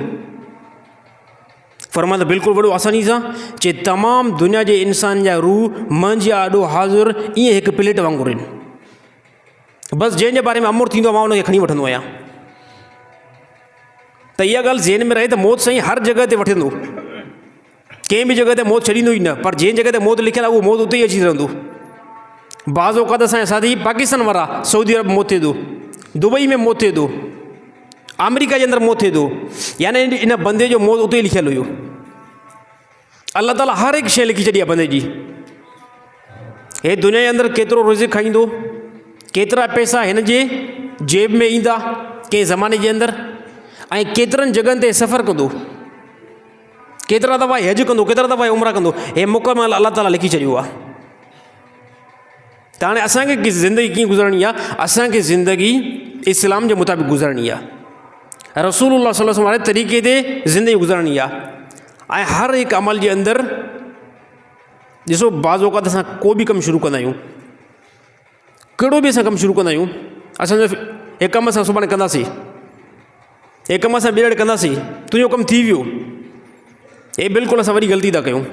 फरमाए त बिल्कुलु वॾो आसानी सां। चए तमामु दुनिया जे इंसान जा रूह मुंहिंजे आॾो हाज़ुर ईअं हिकु प्लेट वांगुरु आहिनि। बसि जंहिंजे बारे में अमुर थींदो मां उनखे खणी वठंदो आहियां। त इहा ॻाल्हि ज़हन में रहे त मौत साईं हर जॻह ते वठंदो, कंहिं बि जॻह ते मौत छॾींदो ई न, पर जंहिं जॻह ते मौत लिखियलु आहे उहो मौत उते ई अची रहंदो। बाज़ औक़ात असांजा साथी पाकिस्तान वारा सऊदी अरब मौत थिए थो, दुबई में मौत थिए थो, अमेरिका जे अंदरि मौत थिए थो, यानी इन बंदे जो मौत उते ई लिखियलु हुयो। अल्लाह ताला हर हिकु शइ लिखी छॾी आहे बंदे जी। हे दुनिया जे अंदरि केतिरो रिज़्क़ खाईंदो, केतिरा पैसा हिन जे जेब में ईंदा कंहिं ज़माने जे अंदरि, ऐं केतिरनि जॻहनि ते सफ़र कंदो, केतिरा दफ़ा हज कंदो, केतिरा दफ़ा उमरा कंदो, हे मुकमल अल्लाह ताला लिखी छॾियो आहे। त हाणे असांखे ज़िंदगी कीअं गुज़रणी आहे? असांखे ज़िंदगी इस्लाम जे मुताबिक़ गुज़रणी आहे, रसूलुल्लाह सल्लल्लाहु अलैहि वसल्लम वारे तरीक़े ते ज़िंदगी गुज़रणी आहे। ऐं हर हिकु अमल जे अंदरि ॾिसो, बाज़ औक़ात असां को बि कमु शुरू कंदा आहियूं, कहिड़ो बि असां कमु शुरू कंदा आहियूं, असांजो हे कमु असां सुभाणे कंदासीं, हे कमु असां ॿीहर कंदासीं, तुंहिंजो कमु थी वियो, हे बिल्कुलु असां वॾी ग़लती था कयूं।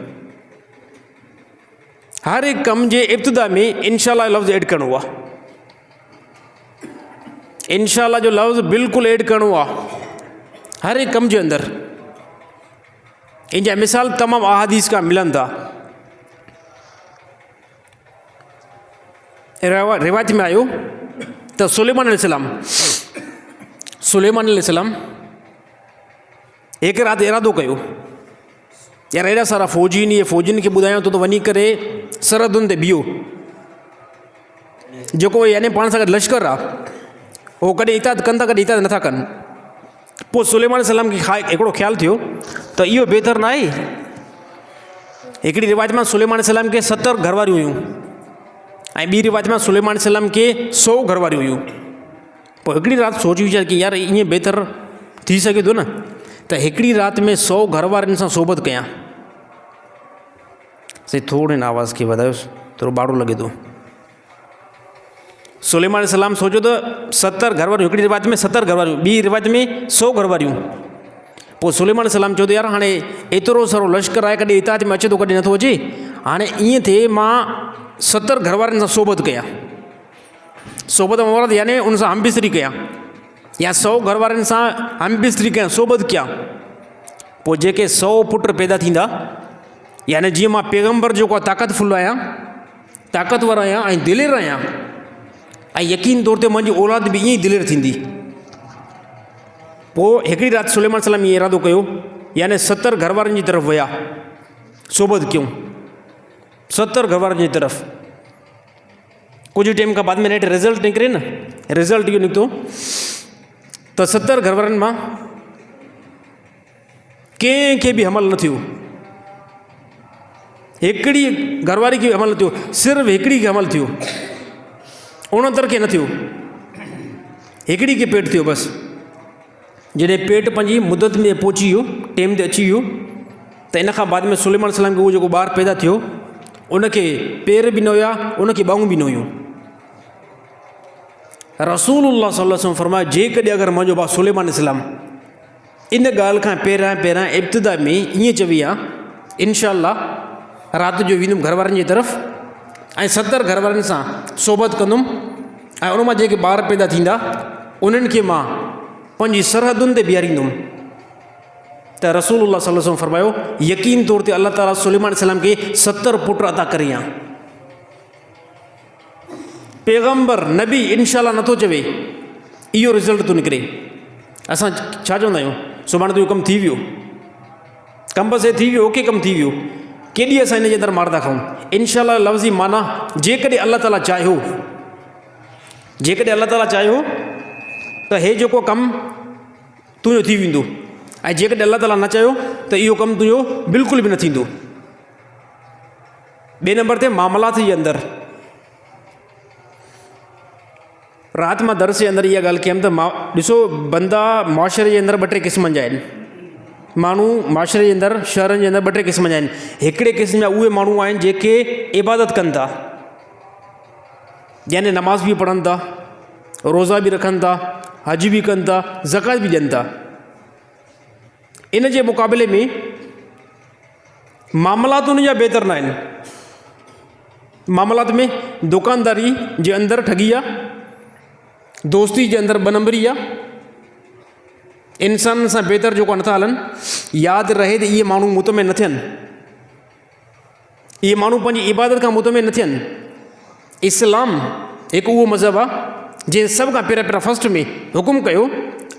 हर हिकु कम जे इब्तिदा में इंशाअल्लाह लफ़्ज़ ऐड करिणो आहे, इंशाअल्लाह जो लफ़्ज़ बिल्कुलु ऐड करिणो आहे हर हिकु कम जे अंदरि। इन जा मिसाल तमामु अहादीस खां मिलनि था। रिवायत में आयो त सुलेमान अलैहिस्सलाम हिकु राति इरादो कयो, यार एॾा सारा फ़ौजियुनि खे ॿुधायां थो त वञी करे सरहदुनि ते बीहो, जेको यानी पाण सां गॾु लश्कर आहे, उहो कॾहिं इताद कनि था, कॾहिं इताद नथा कनि। पोइ सुलेमान अलैहिस्सलाम खे हिकिड़ो ख़्यालु थियो त इहो बहितर न आहे। हिकिड़ी रिवायत में सुलेमान अलैहिस्सलाम खे 70 घरवारियूं हुयूं, ऐं ॿी रिवायत में सुलेमान अलैहिस्सलाम खे 100 घरवारियूं हुयूं। पोइ हिकिड़ी राति सोची वीचार की यार ईअं बहितर थी सघे थो न, त हिकिड़ी राति में 100 घरवारनि सां सोबत कयां। से थोरो हिन आवाज़ खे वधायोसि, थोरो ॿाड़ो लॻे थो। सुलेमान अलैहिस्सलाम सोचियो त 70 घरवारियूं, हिकिड़ी रिवायत में 70 घरवारियूं, ॿी रिवायत में 100 घरवारियूं। पोइ सुलेमान अलैहिस्सलाम चयो त यार हाणे एतिरो सारो लश्कर आहे, कॾहिं इताद में अचे थो, कॾहिं नथो अचे, हाणे ईअं थिए मां 70 घरवारनि सां सोबत कयां। सोबत मुराद यानी उन सां हमबिस्तरी कयां, या 100 घरवारनि सां हमबिस्तरी कयां, सोबत कयां। पोइ जेके 100 पुट पैदा थींदा, यानी जीअं मां पैगम्बर जेको आहे ताक़तफुल आहियां, ताक़तवर आहियां ऐं दिलेर आहियां, ऐं यकीन तौर ते मुंहिंजी औलाद बि ईअं ई दिलेर थींदी। पोइ हिकिड़ी राति सुलेमान अलैहिस्सलाम ईअं इरादो कयो, यानी 70 घरवारनि जी तरफ़ विया, सोबत कयूं 70 घरवारनि जी तरफ़। कुछ टाइम खां बाद में नेट रिज़ल्ट निकिरे न, रिज़ल्ट इहो निकितो त 70 घरवारनि मां कंहिंखे बि हमल न थियो, हिकिड़ी घरवारी खे हमल न थियो, सिर्फ़ु हिकिड़ी खे हमल थियो, 69 खे न थियो, हिकिड़ी खे पेट थियो बसि। जॾहिं पेट पंहिंजी मुदत में पहुची वियो, टाइम ते अची वियो, त इन खां बाद में सुलेमान अलैहिस्सलाम खे उहो जेको ॿारु पैदा थियो, उनखे पेर बि न हुया, उनखे ॿाहूं बि न हुयूं। रसूलुल्लाह सल्लल्लाहु अलैहि वसल्लम फरमायो, जेकॾहिं अगरि मुंहिंजो भाउ सुलेमान अलैहिस्सलाम इन ॻाल्हि खां पहिरियां इब्तिदा में ईअं चवी आहे, इंशाअल्लाह राति जो वेंदुमि घरवारनि जी तरफ़ ऐं 70 घरवारनि सां सोबत कंदुमि, ऐं उन मां जेके ॿार पैदा थींदा उन्हनि खे मां पंहिंजी सरहदुनि ते बीहारींदुमि। त रसूलुल्लाह सल्लल्लाहु अलैहि वसल्लम फरमायो, यकीन तौर ते अल्लाह ताला सुलेमान अलैहिस्सलाम खे 70 पुट अता करे या पैगम्बर नबी इंशाअल्लाह नथो चवे, इहो रिज़ल्ट थो निकिरे। असां छा चवंदा आहियूं, सुभाणे तुंहिंजो कमु थी वियो, कमु बसि थी वियो, ओके कमु थी वियो, केॾी असां हिन जे अंदरि मार था खाऊं। इंशाअल्लाह लफ़्ज़ी माना जेकॾहिं अल्लाह ताला चाहियो, जेकॾहिं अल्लाह ताला चाहियो त हे जेको कमु तुंहिंजो थी वेंदो, ऐं जेकॾहिं अल्लाह ताला न चाहियो त इहो कमु तुंहिंजो बिल्कुलु बि न थींदो। ॿिए नंबर ते मामलात जे अंदरि राति मां दर्स जे अंदरि इहा ॻाल्हि कयमि त ॾिसो, बंदा मुआशरे जे अंदरि 2-3 क़िस्मनि जा आहिनि। माण्हू मुआशरे जे अंदरि, शहरनि जे अंदरि 2-3 क़िस्म जा आहिनि। हिकिड़े क़िस्म जा उहे माण्हू आहिनि जेके इबादत कनि था, यानी नमाज़ बि पढ़नि था, रोज़ा बि रखनि था, हज बि कनि था, ज़कात बि ॾियनि था। इन जे मुक़ाबले में मामलात उन जा बहितर न आहिनि। मामलात में दुकानदारी जे अंदरि ठगी आहे, दोस्ती जे अंदरि 2 नंबरी आहे, इंसान सां बहितर जेको नथा हलनि। यादि रहे त इहे माण्हू मुतमिन न थियनि, ये माण्हू पंहिंजी इबादत खां मुतमिन न थियनि। इस्लाम हिकु उहो मज़हब आहे जंहिं सभ खां पहिरियों फर्स्ट में हुकुम कयो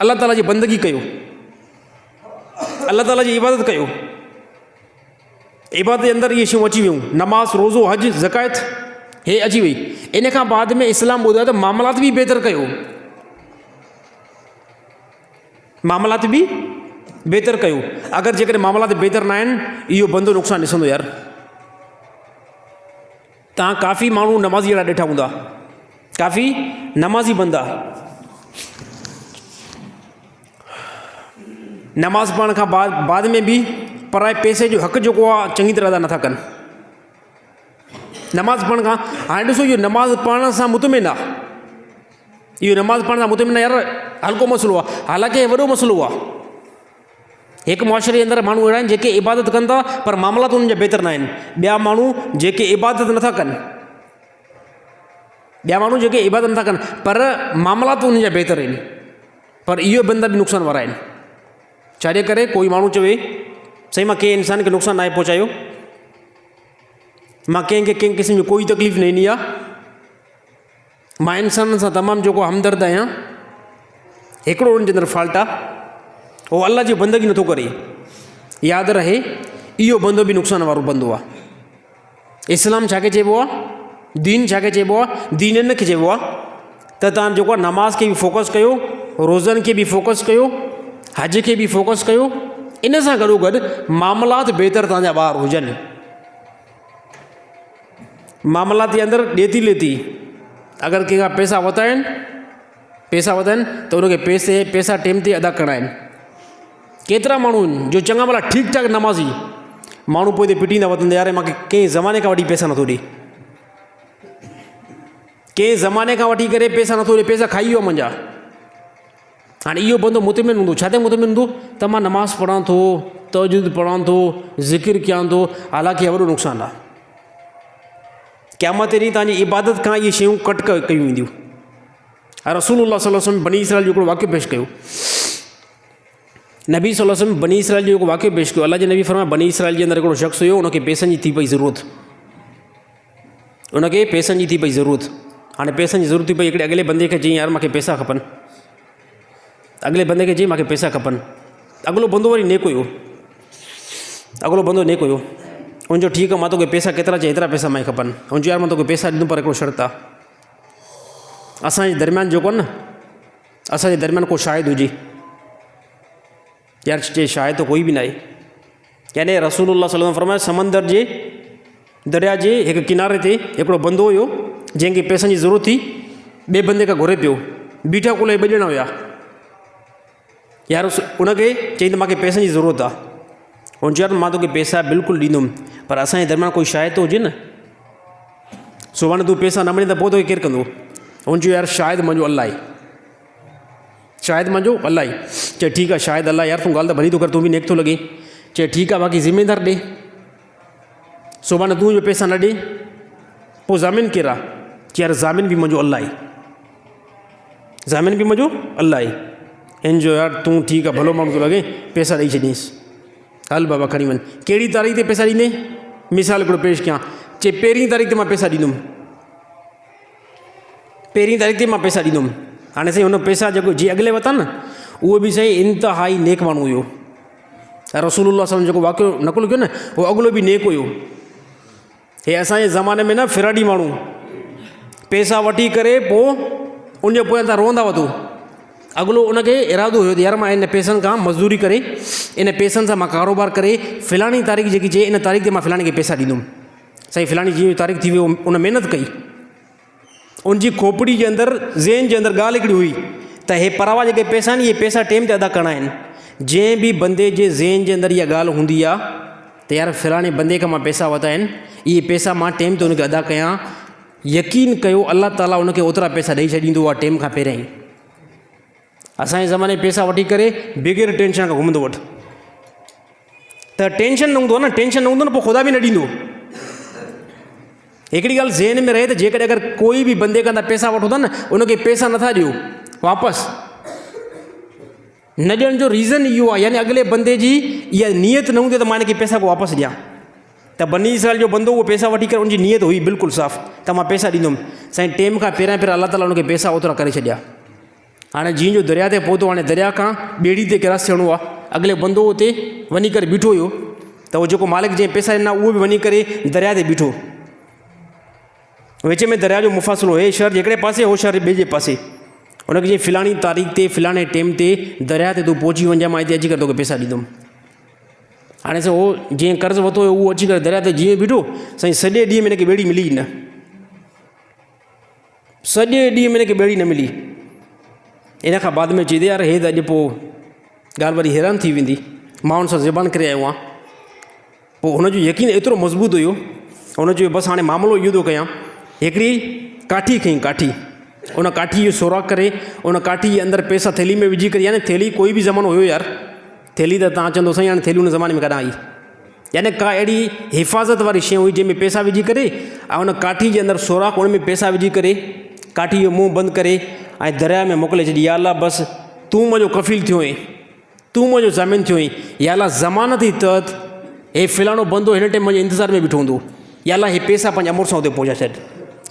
अलाह ताला जी बंदगी कयो, अलाह ताला जी इबादत कयो। इबादत जे अंदरि इहे शयूं अची वियूं, नमाज़, रोज़ो, हज, ज़कात, हे अची वई। इन खां बाद में इस्लाम ॿुधायो त मामलात बि बहितर कयो, मामलात बि बहितर कयो। अगरि जेकॾहिं मामलात बहितर न आहिनि, इहो बंदो नुक़सानु ॾिसंदो यार। तव्हां काफ़ी माण्हू नमाज़ी अहिड़ा ॾिठा हूंदा, काफ़ी नमाज़ी बंदा नमाज़ पढ़ण खां बाद में बि पराए पैसे जो हक़ जेको आहे चङी तरह अदा नथा कनि। नमाज़ पढ़ण खां, हाणे ॾिसो इहो नमाज़ पढ़ण सां मुतमिन आहे, इहो नमाज़ पढ़ण सां मुतमिन आहे यार, हल्को मसइलो आहे, हालांकि हे वॾो मसइलो आहे। हिकु मुआशरे जे अंदरि माण्हू अहिड़ा आहिनि जेके इबादत कनि था पर मामलात उन्हनि जा बहितर न आहिनि। ॿिया माण्हू जेके इबादत नथा कनि, ॿिया माण्हू जेके इबादत नथा कनि पर मामलात उन्हनि जा बहितर आहिनि, पर इहो बंदा बि नुक़सान वारा आहिनि। छाजे करे कोई माण्हू चवे साईं मां कंहिं इंसान खे नुक़सानु नाहे पहुचायो, मां कंहिंखे कंहिं क़िस्म जी कोई तकलीफ़ न ईंदी आहे, मां इंसाननि सां तमामु जेको हमदर्द आहियां। हिकिड़ो उनजे अंदरि फॉल्ट आहे, उहो अलाह जी बंदगी नथो करे। यादि रहे इहो बंदो बि नुक़सान वारो बंदो आहे। इस्लाम छाखे चइबो आहे, दीन छाखे चइबो आहे, दीन इन खे चइबो आहे त तव्हां जेको आहे नमाज़ खे बि फोकस कयो, रोज़नि खे बि फोकस कयो, हज खे बि फोकस कयो। इन सां गॾोगॾु मामलात बहितर तव्हांजा ॿार हुजनि। मामलात जे अंदरि ॾेती लेती, अगरि कंहिंखां पैसा वरिता आहिनि त उनखे पैसा टाइम ते अदा करणा आहिनि। केतिरा माण्हू आहिनि जो चङा भला ठीकु ठाक नमाज़ी माण्हू पोइ ते पिटींदा वतंदा, यार मूंखे कंहिं ज़माने खां वठी पैसा नथो ॾे, कंहिं ज़माने खां वठी करे पैसा नथो ॾे, पैसा खाई वियो मुंहिंजा। हाणे इहो बंदो मुतमिन हूंदो, छा ते मुतमिन हूंदो त मां नमाज़ पढ़ां थो, तहज्जुद पढ़ां थो, ज़िकिर कयां थो, हालांकि वॾो नुक़सानु आहे। क़यामत ॾींहुं तव्हांजी इबादत खां इहे शयूं कट कयूं वेंदियूं। रसूलुल्लाह सल्लल्लाहु अलैहि वसल्लम बनी इसराइल जो हिकिड़ो वाक़ियो पेश कयो, नबी सल्लल्लाहु अलैहि वसल्लम बनी इसराइल जो हिकु वाक़ियो पेश कयो। अल्लाह जे नबी फरमाया बनी इसराइल जे अंदरि हिकिड़ो शख़्स हुयो, उनखे पैसनि जी थी पई ज़रूरत, उनखे पैसनि जी थी पई ज़रूरत। हाणे पैसनि जी ज़रूरत थी पई, हिकिड़े अॻिले बंदे खे चई यार मूंखे पैसा खपनि, अॻिले बंदे खे चई मूंखे पैसा खपनि। अॻिलो बंदो वरी नेक हुयो, अॻिलो बंदो नेक हुयो। उनजो ठीकु आहे, मां तोखे पैसा केतिरा चई, एतिरा पैसा मूंखे खपनि। उनजो यार मां तोखे पैसा ॾींदुमि पर हिकिड़ो शर्त आहे, असांजे दरमियान जेको आहे न, असांजे दरमियान को शाहिद हुजे। यार चए शायद तो कोई बि न आहे। यानी रसूलुल्लाह सल्लल्लाहु अलैहि वसल्लम फरमाया समंदर जे दरिया जे हिकु किनारे ते हिकिड़ो बंदो हुयो जंहिंखे पैसनि जी ज़रूरत थी, ॿिए बंदे खां घुरे पियो, बीठा कुल ॿ ॼणा हुया। यार उनखे चई त मूंखे पैसनि जी ज़रूरत आहे। उन चयो मां तोखे पैसा बिल्कुलु ॾींदुमि पर असांजे दरमियान कोई शायद त हुजे न, सुभाणे तूं पैसा न मिले त पोइ तोखे केरु कंदो। उन चयो यार शायदि मुंहिंजो अल्लाह आहे, शायदि मुंहिंजो अल्लाह आहे। चए ठीकु आहे शायदि अल्लाह, यार तूं ॻाल्हि त भली थो कर, तूं बि नेक थो लॻे। चए ठीकु आहे बाक़ी ज़िमेदार ॾे, सुभाणे तूं जो पैसा न ॾे पोइ ज़ामिन केरु आहे? चए यार ज़ामिन बि मुंहिंजो अल्लाह आहे, ज़ामिन बि मुंहिंजो अल्लाह आहे। हिन जो यार तूं ठीकु आहे भलो माण्हू थो लॻे, पैसा ॾेई छॾींसि, हल बाबा खणी वञ। कहिड़ी तारीख़ ते पैसा ॾींदे? मिसाल हिकिड़ो पेश कयां, चए पहिरीं तारीख़ ते मां पैसा ॾींदुमि, पहिरीं तारीख़ ते मां पैसा ॾींदुमि। हाणे साईं हुन पैसा जेको जीअं अॻिले वरिता न, उहो बि साईं इंतिहाई नेक माण्हू हुयो। रसूलुल्लाह सल्लल्लाहु जेको वाक़ियो नकुल कयो न, उहो अॻिलो बि नेक हुयो। हे असांजे ज़माने में न फिराडी माण्हू पैसा वठी करे पोइ उनजे पोयां तव्हां रोअंदा वठो। अॻिलो उनखे इरादो हुयो त यार मां इन पैसनि खां मज़दूरी करे, इन पैसनि सां मां कारोबार करे फिलाणी तारीख़ जेकी चए इन तारीख़ ते मां फिलाणी खे पैसा ॾींदुमि। साईं फिलाणी जीअं तारीख़ थी वियो, उन महिनत कई, उनजी खोपड़ी जे अंदरि ज़हन जे अंदरि ॻाल्हि हिकिड़ी हुई त हे परावा जेके पैसा आहिनि, इहे पैसा टाइम ते अदा करणा आहिनि। जंहिं बि बंदे जे ज़हन जे अंदरि इहा ॻाल्हि हूंदी आहे त यार फिलाणे बंदे खां मां पैसा वरिता आहिनि, इहे पैसा मां टाइम ते उनखे अदा कयां, यकीन कयो अल्लाह ताला उनखे ओतिरा पैसा ॾेई छॾींदो आहे टाइम खां पहिरियां ई। असांजे ज़माने पैसा वठी करे बग़ैर टेंशन खां घुमंदो वठि, त टेंशन न हूंदो न, टेंशन न हूंदो न पोइ ख़ुदा बि न ॾींदो। हिकिड़ी ॻाल्हि ज़हन में रहे त जेकॾहिं अगरि कोई बि बंदे खां तव्हां पैसा वठो था न, उनखे पैसा नथा ॾियो वापसि, न ॾियण जो रीज़न इहो आहे, यानी अॻिले बंदे जी इहा नियत न हूंदी त मां हिनखे पैसा को वापसि ॾियां। त बनी इसराइल जो बंदो उहो पैसा वठी करे उनजी नीयत हुई बिल्कुलु साफ़ त मां पैसा ॾींदुमि। साईं टेम खां पहिरियां अलाह ताला उनखे पैसा ओतिरा करे छॾिया। हाणे जीअं जो दरिया ते पहुतो, हाणे दरिया खां ॿेड़ी ते क्रॉस थियणो आहे, अॻिले बंदो उते वञी करे बीठो हुयो त उहो जेको मालिक जंहिं पैसा ॾिना उहो बि वञी करे दरिया ते बीठो। विच में दरिया जो मुफ़ासिलो, हे शहर हिकिड़े पासे हो शहर ॿिए जे पासे। उनखे जीअं फ़लाणी तारीख़ ते फ़लाणे टाइम ते दरिया ते तूं पहुची वञे, मां हिते अची करे तोखे पैसा ॾींदुमि। हाणे साईं उहो जीअं कर्ज़ु वरितो हुयो उहो अची करे दरिया ते जीअं बीठो, साईं सॼे ॾींहं में हिनखे ॿेड़ी मिली न, सॼे ॾींहं में हिनखे ॿेड़ी न मिली। इन खां बाद में चई यार हे त अॼु पोइ ॻाल्हि वरी हैरान थी वेंदी, मां हुन सां ज़बान करे आयो आहियां। पोइ हुनजो यकीन एतिरो मज़बूत हुयो, हुन चयो बसि हाणे मामिलो इहो थो कयां। हिकिड़ी काठी खईं, काठी, उन काठी जो सोराख़ करे उन काठी जे अंदरि पैसा थैली में विझी करे, यानी थैली कोई बि ज़मानो हुयो यार, थैली त तव्हां चवंदो साईं हाणे थैली उन ज़माने में काॾां आई, यानी का अहिड़ी हिफ़ाज़त वारी शइ हुई जंहिंमें पैसा विझी करे ऐं उन काठी जे अंदरि सोराख़, उन में पैसा विझी करे काठी जो मुंहुं बंदि करे ऐं दरिया में मोकिले छॾी। या अलाह बसि तूं मुंहिंजो कफ़ील थियो आहीं, तूं मुंहिंजो ज़मीन थियो आहीं। या अलाह ज़मानत ई तहत हे फ़लाणो बंदो हिन टाइम मुंहिंजे इंतज़ार में बीठो हूंदो, या अलाह हे पैसा पंहिंजे अमुर सां हुते पहुचाए छॾ।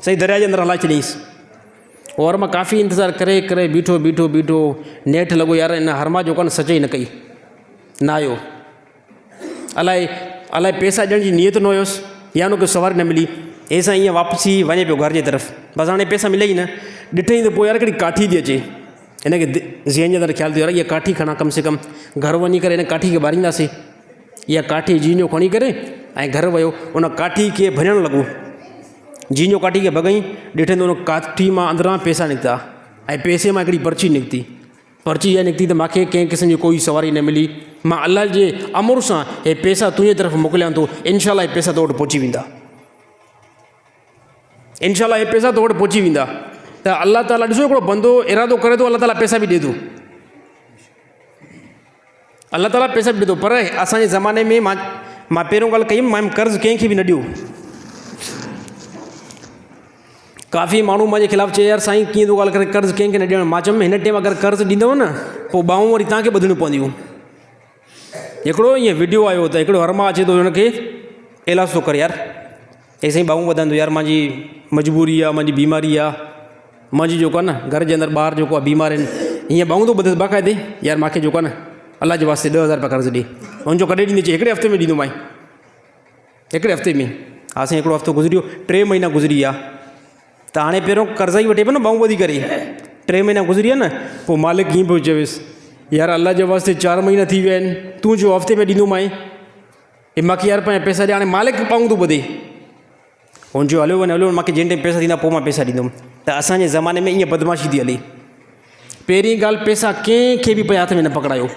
सही दरिया जे अंदरि हलाए छॾींसि। और मां काफ़ी इंतज़ारु करे करे बीठो बीठो बीठो, नेठि लॻो यार इन हरमा जो कनि सच ई न कई, न आयो। अलाए पैसा ॾियण जी नीयत न हुयसि या उनखे सवारी न मिली, ऐसां ईअं वापसी वञे पियो घर जे तरफ़। बसि हाणे पैसा मिले ई न, ॾिठई त पोइ यार हिकिड़ी काठी थी अचे, हिनखे ज़हन जे अंदरि ख़्यालु थियो यार इहा काठी खणा, कम से कम घर वञी करे हिन काठी खे ॿारींदासीं। इहा काठी जीनो खणी करे ऐं घर वियो, उन काठी खे भञणु लॻो। जीनो काठी खे भॻई, ॾिठे त उन काठी मां अंदरां पैसा निकिता ऐं पैसे मां हिकिड़ी पर्ची निकिती। पर्ची इहा निकिती त मूंखे कंहिं क़िस्म जी कोई सवारी न मिली, मां अलाह जे अमुर सां हे पैसा तुंहिंजे तरफ़ मोकिलियां थो, इनशाला हे पैसा तो वटि पहुची वेंदा, इनशाला हे पैसा तो वटि पहुची वेंदा। त अलाह ताला ॾिसो हिकिड़ो बंदो इरादो करे थो, अलाह ताला पैसा बि ॾिए थो, अलाह ताला पैसा बि ॾिए थो। पर असांजे ज़माने में मां पहिरियों ॻाल्हि कई, मां कर्ज़ु कंहिंखे बि न ॾियो। काफ़ी माण्हू मुंहिंजे ख़िलाफ़ु चए यार साईं कीअं थो ॻाल्हि करे, कर्ज़ु कंहिंखे न ॾियणु। मां चयुमि हिन टाइम अगरि कर्ज़ु ॾींदव न पोइ ॿाहूं वरी तव्हांखे ॿधणियूं पवंदियूं। हिकिड़ो ईअं वीडियो आयो त हिकिड़ो हरमा अचे थो हुनखे इलाज थो करे यार, हे साईं ॿाहूं वधंदो यार, मुंहिंजी मजबूरी आहे, मुंहिंजी बीमारी आहे, मुंहिंजी जेको आहे न घर जे अंदरि ॿार जेको आहे बीमार आहिनि, हीअं ॿाहूं थो ॿधसि बाक़ाइदे यार मूंखे जेको आहे न अलाह जे वास्ते 10,000 रुपया कर्ज़ु ॾे। हुनजो कॾहिं ॾींदे, हिकिड़े हफ़्ते में ॾींदोमांइ, हिकिड़े हफ़्ते में। हा साईं हिकिड़ो हफ़्तो गुज़रियो, 3 महीना गुज़री विया। त हाणे पहिरियों कर्ज़ ई वठे पियो न ॿाहूं ॿधी करे, 3 महीना गुज़री विया न, पोइ मालिक कीअं पियो चवेसि यार अलाह जे वास्ते 4 महीना थी विया आहिनि, तूं जो हफ़्ते में ॾींदोमांइ, हे मूंखे यार पंहिंजा पैसा ॾे। हाणे मालिक ॿाहूं थो ॿधे, हुनजो हलियो वञे मूंखे जंहिं टाइम पैसा ॾींदा पोइ मां पैसा ॾींदुमि। त असांजे ज़माने में ईअं बदमाशी थी हले। पहिरीं ॻाल्हि, पैसा कंहिंखे बि पंहिंजे हथ में न पकड़ायो।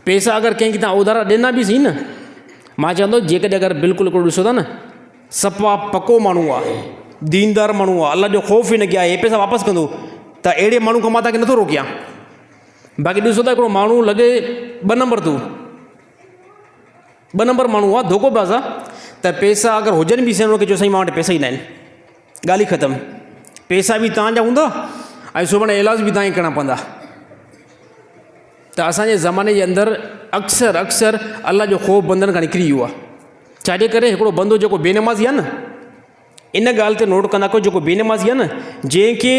पैसा अगरि कंहिंखे तव्हां उधारा ॾींदा बि सही न, मां चवंदो जेकॾहिं अगरि बिल्कुलु हिकिड़ो ॾिसो था न सफ़ा पको माण्हू आहे, दीनदार माण्हू आहे, अलाह जो ख़ौफ़ ई न कया, हे पैसा वापसि कंदो, त अहिड़े माण्हू खां मां तव्हांखे नथो रोकियां। बाक़ी ॾिसो था हिकिड़ो माण्हू लॻे 2 नंबर तूं 2 नंबर माण्हू आहे, धोखोबाज़ आहे, त पैसा अगरि हुजनि बि साईं हुनखे चयो साईं मां वटि पैसा ई न आहिनि, ॻाल्हि ई ख़तमु। पैसा बि तव्हांजा हूंदा ऐं सुभाणे इलाज बि तव्हांखे करणा पवंदा। त असांजे ज़माने जे अंदरि अक्सर अलाह जो ख़ौफ़ बंदनि खां निकिरी वियो आहे। छाजे करे हिकिड़ो बंदो जेको बेनमाज़ी आहे न, इन ॻाल्हि ते नोट कंदा कयो, जेको बेनमाज़ी आहे न, जंहिंखे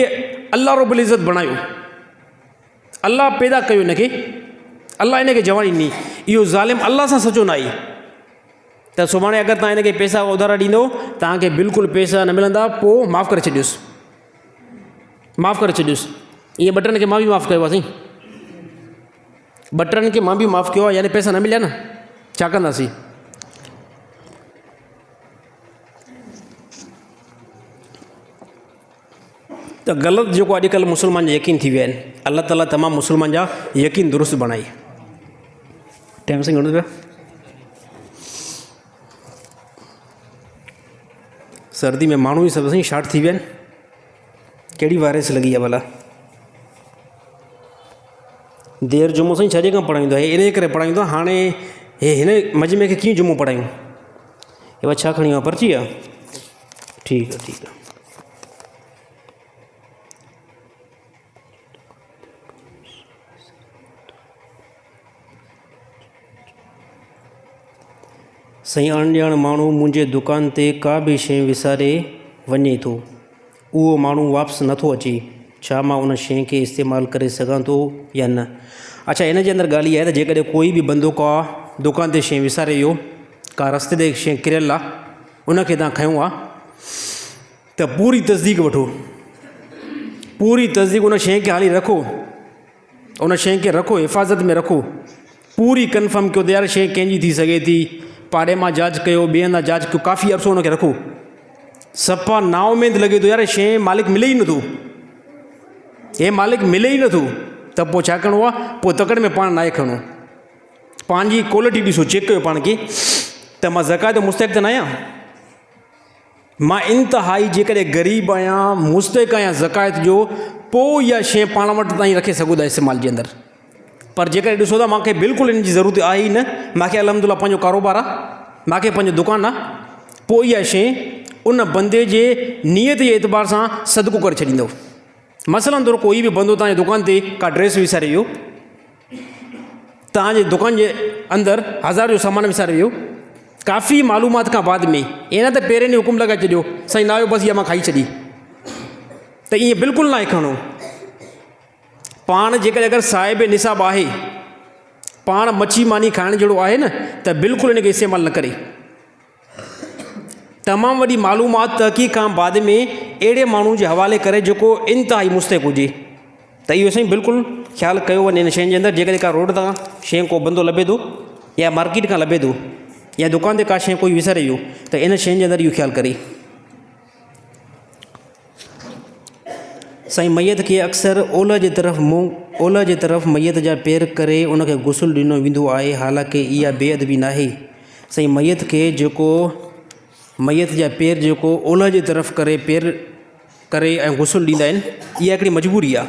अलाह रब्बुल इज़्ज़त बणायो, अलाह पैदा कयो हिनखे, अलाह हिनखे जवानी ॾिनी, इहो ज़ालिम अलाह सां सचो न आहे। त सुभाणे अगरि तव्हां हिनखे पैसा उधारा ॾींदो, तव्हांखे बिल्कुलु पैसा न मिलंदा, पोइ माफ़ु करे छॾियोसि, माफ़ु करे छॾियोसि। ईअं 2 टनि खे मां बि माफ़ु कयो आहे साईं, 2 टनि खे मां बि माफ़ु कयो आहे, यानी पैसा न मिलिया न, छा कंदासीं। त ग़लति जेको अॼुकल्ह मुस्लमान जा यकीन थी विया आहिनि, अलाह ताला तमामु मुस्लमान जा यकीन दुरुस्त बणाई। टाइम सां घणो पिया, सर्दी में माण्हू ई सभु साईं शार्ट थी विया आहिनि, कहिड़ी वायरस लॻी आहे भला। देरि जुमो साईं छाजे खां पढ़ाईंदो आहे, इन करे पढ़ाईंदो आहे। हाणे हे हिन मजमे खे कीअं जुमो पढ़ायूं, हे बस छा खणी आहे, पर्ची आहे, ठीकु आहे ठीकु आहे। साईं अणॼाण माण्हू मुंहिंजे दुकान ते का बि शइ विसारे वञे थो, उहो माण्हू वापसि नथो अचे, छा मां उन शइ खे इस्तेमालु करे सघां थो या न। अच्छा, इन जे अंदरि ॻाल्हि इहा आहे त जेकॾहिं कोई बि बंदो का दुकान ते शइ विसारे वियो, का रस्ते ते शइ किरियल आहे, उनखे तव्हां खयों आहे त पूरी तसदीक वठो, पूरी तसदीक उन शइ खे हाली रखो, उन शइ खे रखो, हिफ़ाज़त में रखो, पूरी कंफर्म कयो त यार शइ कंहिंजी थी सघे थी, पाड़े मां जांच कयो, ॿिए हंधा जांच कयो, काफ़ी अर्सो उनखे रखो। सफ़ा नाउमेद लॻे थो यार शइ मालिक मिले ई नथो, हे मालिक मिले ई नथो, त पोइ छा करिणो आहे, पोइ तकड़ि में पाण नाहे खणो, पंहिंजी क्वालिटी ॾिसो, चेक कयो पाण खे त मां ज़कात जो मुस्तहिक़ त न आहियां, मां इंतिहाई जेकॾहिं ग़रीब आहियां, मुस्तहिक़ आहियां ज़कात जो, पोइ इहा शइ पाण वटि ताईं रखे सघो था इस्तेमाल जे अंदरि। पर जेकॾहिं ॾिसो था मूंखे बिल्कुलु इन जी ज़रूरत आहे ई न, मूंखे अलहमदुलिल्लाह पंहिंजो कारोबार आहे, मूंखे पंहिंजो दुकानु आहे, पोइ इहा शइ उन बंदे जे नियत जे एतबार सां सदको करे छॾींदव। मसलन तौरु कोई बि बंदो तव्हांजे दुकान ते का ड्रेस विसारे वियो, तव्हांजे दुकान जे अंदरि 1000 जो सामान विसारे वियो, काफ़ी मालूमात खां बाद में इन त पहिरें ॾींहुं हुकुम लॻाए छॾियो साईं ना आयो बसि इहा मां खाई छॾी, त ईअं बिल्कुलु न आहे खणो। पाण जेकॾहिं अगरि साहिब निसाब आहे, पाण मच्छी मानी खाइण जहिड़ो आहे न, त बिल्कुलु इनखे इस्तेमालु न करे। तमामु वॾी मालूमात तहक़ीक़ खां बाद में अहिड़े माण्हू जे हवाले करे जेको इंतिहाई मुस्तहिक़ हुजे, त इहो साईं बिल्कुलु ख़्यालु कयो वञे इन शयुनि जे अंदरि। जेकॾहिं का रोड तां शइ को बंदो लभे थो, या मार्केट खां लभे थो, या दुकान ते का शइ कोई विसारे वियो, त इन शयुनि जे अंदरि इहो ख़्यालु करे। साईं मैयत खे अक्सर ओलह जे तरफ़ मैयत जा पेर करे उनखे गुसुल ॾिनो वेंदो आहे, हालांकि इहा बेअदबी न आहे। साईं मैयत खे जेको मैयत जा पेर जेको ओलह जे तरफ़ करे पेर करे ऐं गुसुल ॾींदा आहिनि, इहा हिकिड़ी मजबूरी आहे।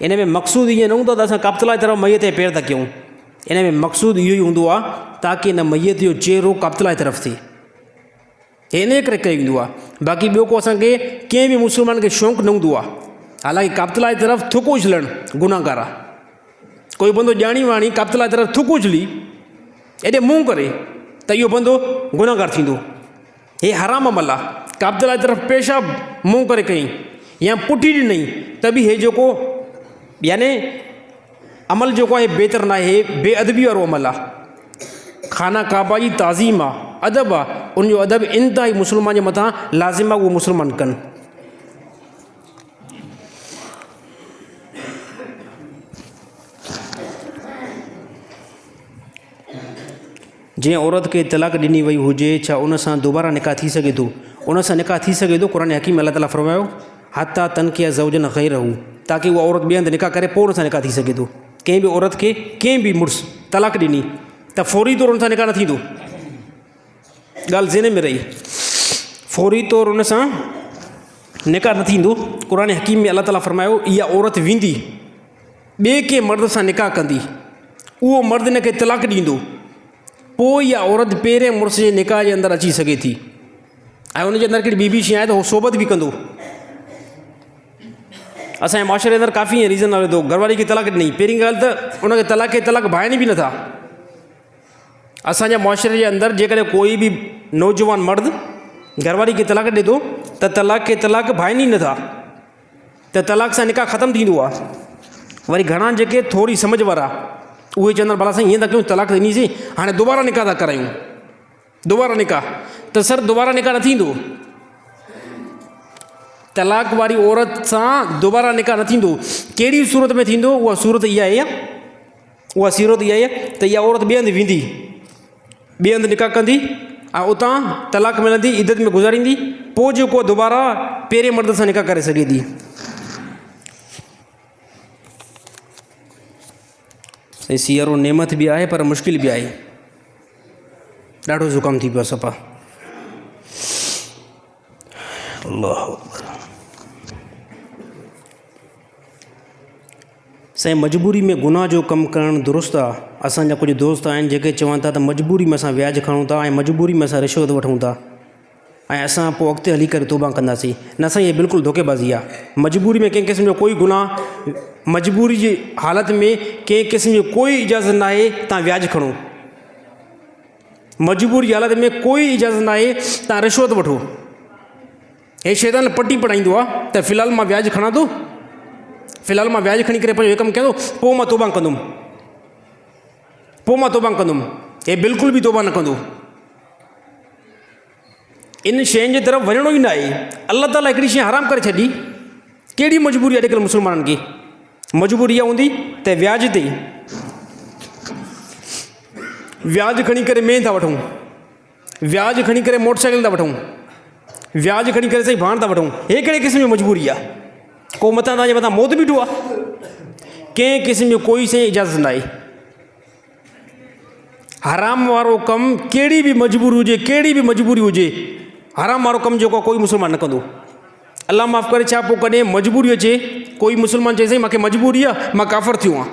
इन में मक़सूदु ईअं न हूंदो आहे त असां काबतला जी तरफ़ मैयत जे पेर था कयूं, इन में मक़सूदु इहो ई हूंदो आहे ताकी इन मैयत जो चहिरो काबतला जी तरफ़ थिए, इन जे करे कयो वेंदो आहे। बाक़ी ॿियो को असांखे कंहिं बि मुस्लमान खे शौक़ु न हूंदो आहे, हालांकि काबतला जी तरफ़ थुक उछलणु गुनाहगार आहे। कोई बंदो ॼाणी वाणी काबतला जी तरफ़ थुक उछली एॾे मुंहुं करे त इहो बंदो गुनाहगार थींदो, हे हराम अमल आहे। काबतला जी तरफ़ पेशाब मुंहुं करे कई या पुठी ॾिनई त बि हे जेको यानी अमल जेको आहे बहितर न आहे, बेअदबी वारो अमल आहे। खाना काबा जी ताज़ीम आहे, अदब आहे, उनजो अदब इंतिहाई मुस्लमान जे मथां लाज़िम आहे, उहो मुस्लमान कनि। जंहिं औरत खे तलाक ॾिनी वई हुजे, छा उन सां दुबारा निकाह थी सघे थो? उन सां निकाह थी सघे थो। क़ुरान हकीम अल्लाह ताला फरमायो हता तनकिया ज़ौजन ग़ैरहू, ताकी उहा औरत ॿिए हंधि निकाह करे पोइ उन सां निकाह थी सघे थो। कंहिं बि औरत खे कंहिं बि मुड़ुसु तलाक ॾिनी त फौरी तौरु उन सां निकाह न थींदो, ॻाल्हि ज़हन में रही, फौरी तौरु उन सां निकाह न थींदो। क़ुरान हकीम में अल्लाह ताला फरमायो इहा औरत वेंदी ॿिए कंहिं मर्द सां निकाह कंदी, उहो मर्द हिन खे तलाक ॾींदो, पोइ इहा औरत पहिरें मुड़ुस जे निकाह जे अंदरि अची सघे थी। ऐं उनजे अंदरि हिकिड़ी ॿी शइ आहे त उहो सोबत बि कंदो। असांजे मुआशरे जे अंदरि काफ़ी ईअं रीज़न हले थो, घरवारी खे तलाक ॾिनई, पहिरीं ॻाल्हि त उनखे तलाक भाइनि बि नथा। असांजे मुआशरे जे अंदरि जेकॾहिं कोई बि नौजवान मर्द घरवारी खे तलाक ॾिए थो त तलाक भाइनि ई नथा, त तलाक सां निकाह ख़तमु थींदो आहे। वरी घणा जेके थोरी सम्झ वारा उहे चवंदा भला साईं हीअं था कयूं, तलाक ॾिनीसीं हाणे दुबारा निकाह था करायूं, दुबारा निकाह, त सर दुबारा निकाह न थींदो। तलाक वारी औरत सां दुबारा निकाह न थींदो। कहिड़ी सूरत में थींदो? उहा सूरत इहा आहे, त इहा औरत ॿिए हंधि वेंदी, ॿिए हंधि निकाह कंदी ऐं उतां तलाक मिलंदी, इद्दत में गुज़ारींदी, पोइ जेको दुबारा पहिरें मर्द सां निकाह करे सघे थी। साईं सियारो नेमत बि आहे पर मुश्किल बि आहे, ॾाढो ज़ुकाम थी पियो आहे सफ़ा। अल्लाह साईं मजबूरी में गुनाह जो कमु करणु दुरुस्त आहे। असांजा कुझु दोस्त आहिनि जेके चवनि था त मजबूरी में असां व्याज खणूं था ऐं मजबूरी में असां रिश्वत वठूं था ऐं असां पोइ अॻिते हली करे तौबा कंदासीं। न साईं, इहा बिल्कुलु धोखेबाज़ी आहे। मजबूरी में कंहिं क़िस्म जो कोई गुनाह, मजबूरी जी हालत में कंहिं क़िस्म जो कोई इजाज़त न आहे तव्हां व्याज खणो। मजबूरी हालत में कोई इजाज़त ना आहे तव्हां रिश्वत वठो। हे शैतान पटी पढ़ाईंदो आहे त फ़िलहाल मां व्याज खणां थो, फ़िलहाल मां व्याज खणी करे पंहिंजो हे कमु कयां थो, पोइ मां तौबा कंदुमि, पोइ मां तौबा कंदुमि। हे बिल्कुलु बि तौबा न कंदो। इन शयुनि जे तरफ़ वञिणो ई न आहे। अल्लाह ताला हिकिड़ी शइ हराम करे छॾी। कहिड़ी मजबूरी अॼुकल्ह मुस्लमाननि खे? मजबूरी इहा हूंदी त व्याज ते व्याज खणी करे मेंह था वठूं, व्याज खणी करे मोटरसाइकिल था वठूं, व्याज खणी करे सही भाण था वठूं। हे कहिड़े क़िस्म जी मजबूरी आहे? को मथां तव्हांजे मथां मौत बीठो आहे? कंहिं क़िस्म जो कोई शइ इजाज़त न आहे। हराम वारो कमु कहिड़ी बि मजबूरी हुजे, कहिड़ी बि मजबूरी हुजे, हराम वारो कमु जेको कोई मुस्लमान न कंदो। अल्लाह माफ़ करे, छा पोइ कॾहिं मजबूरी अचे कोई मुस्लमान चए साईं मूंखे मजबूरी आहे मां काफ़िर थियो आहियां?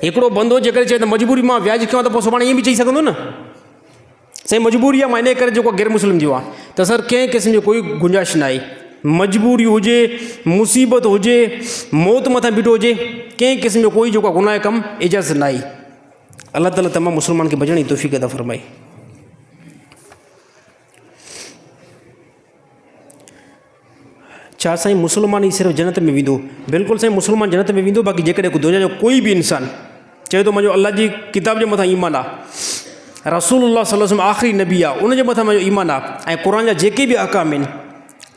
हिकिड़ो बंदो जेकर चए त मजबूरी मां व्याज कयां त पोइ सुभाणे ईअं बि चई सघंदो न साईं मजबूरी आहे मां इन करे जेको गैर मुस्लिम थियो आहे। त सर कंहिं क़िस्म जो कोई गुंजाइश न आहे। मजबूरी हुजे, मुसीबत हुजे, मौत मथां बीठो हुजे, कंहिं क़िस्म जो कोई जेको गुनाह कमु इजाज़त न आहे। अल्लाह ताला तमामु मुस्लमान खे बचण जी तौफ़ीक़ अता फ़रमाए। छा साईं मुस्लमान ई सिर्फ़ु जन्नत में वेंदो? बिल्कुलु साईं, मुस्लमान जन्नत में वेंदो। बाक़ी जेकॾहिं दुनिया जो कोई बि इंसान चए थो मुंहिंजो अल्लाह जी किताब जे मथां ईमान आहे, रसूलुल्लाह सल्लल्लाहु अलैहि वसल्लम आख़िरी नबी आहे, उनजे मथां मुंहिंजो ईमान आहे, ऐं क़ुर जा जेके बि अहकाम आहिनि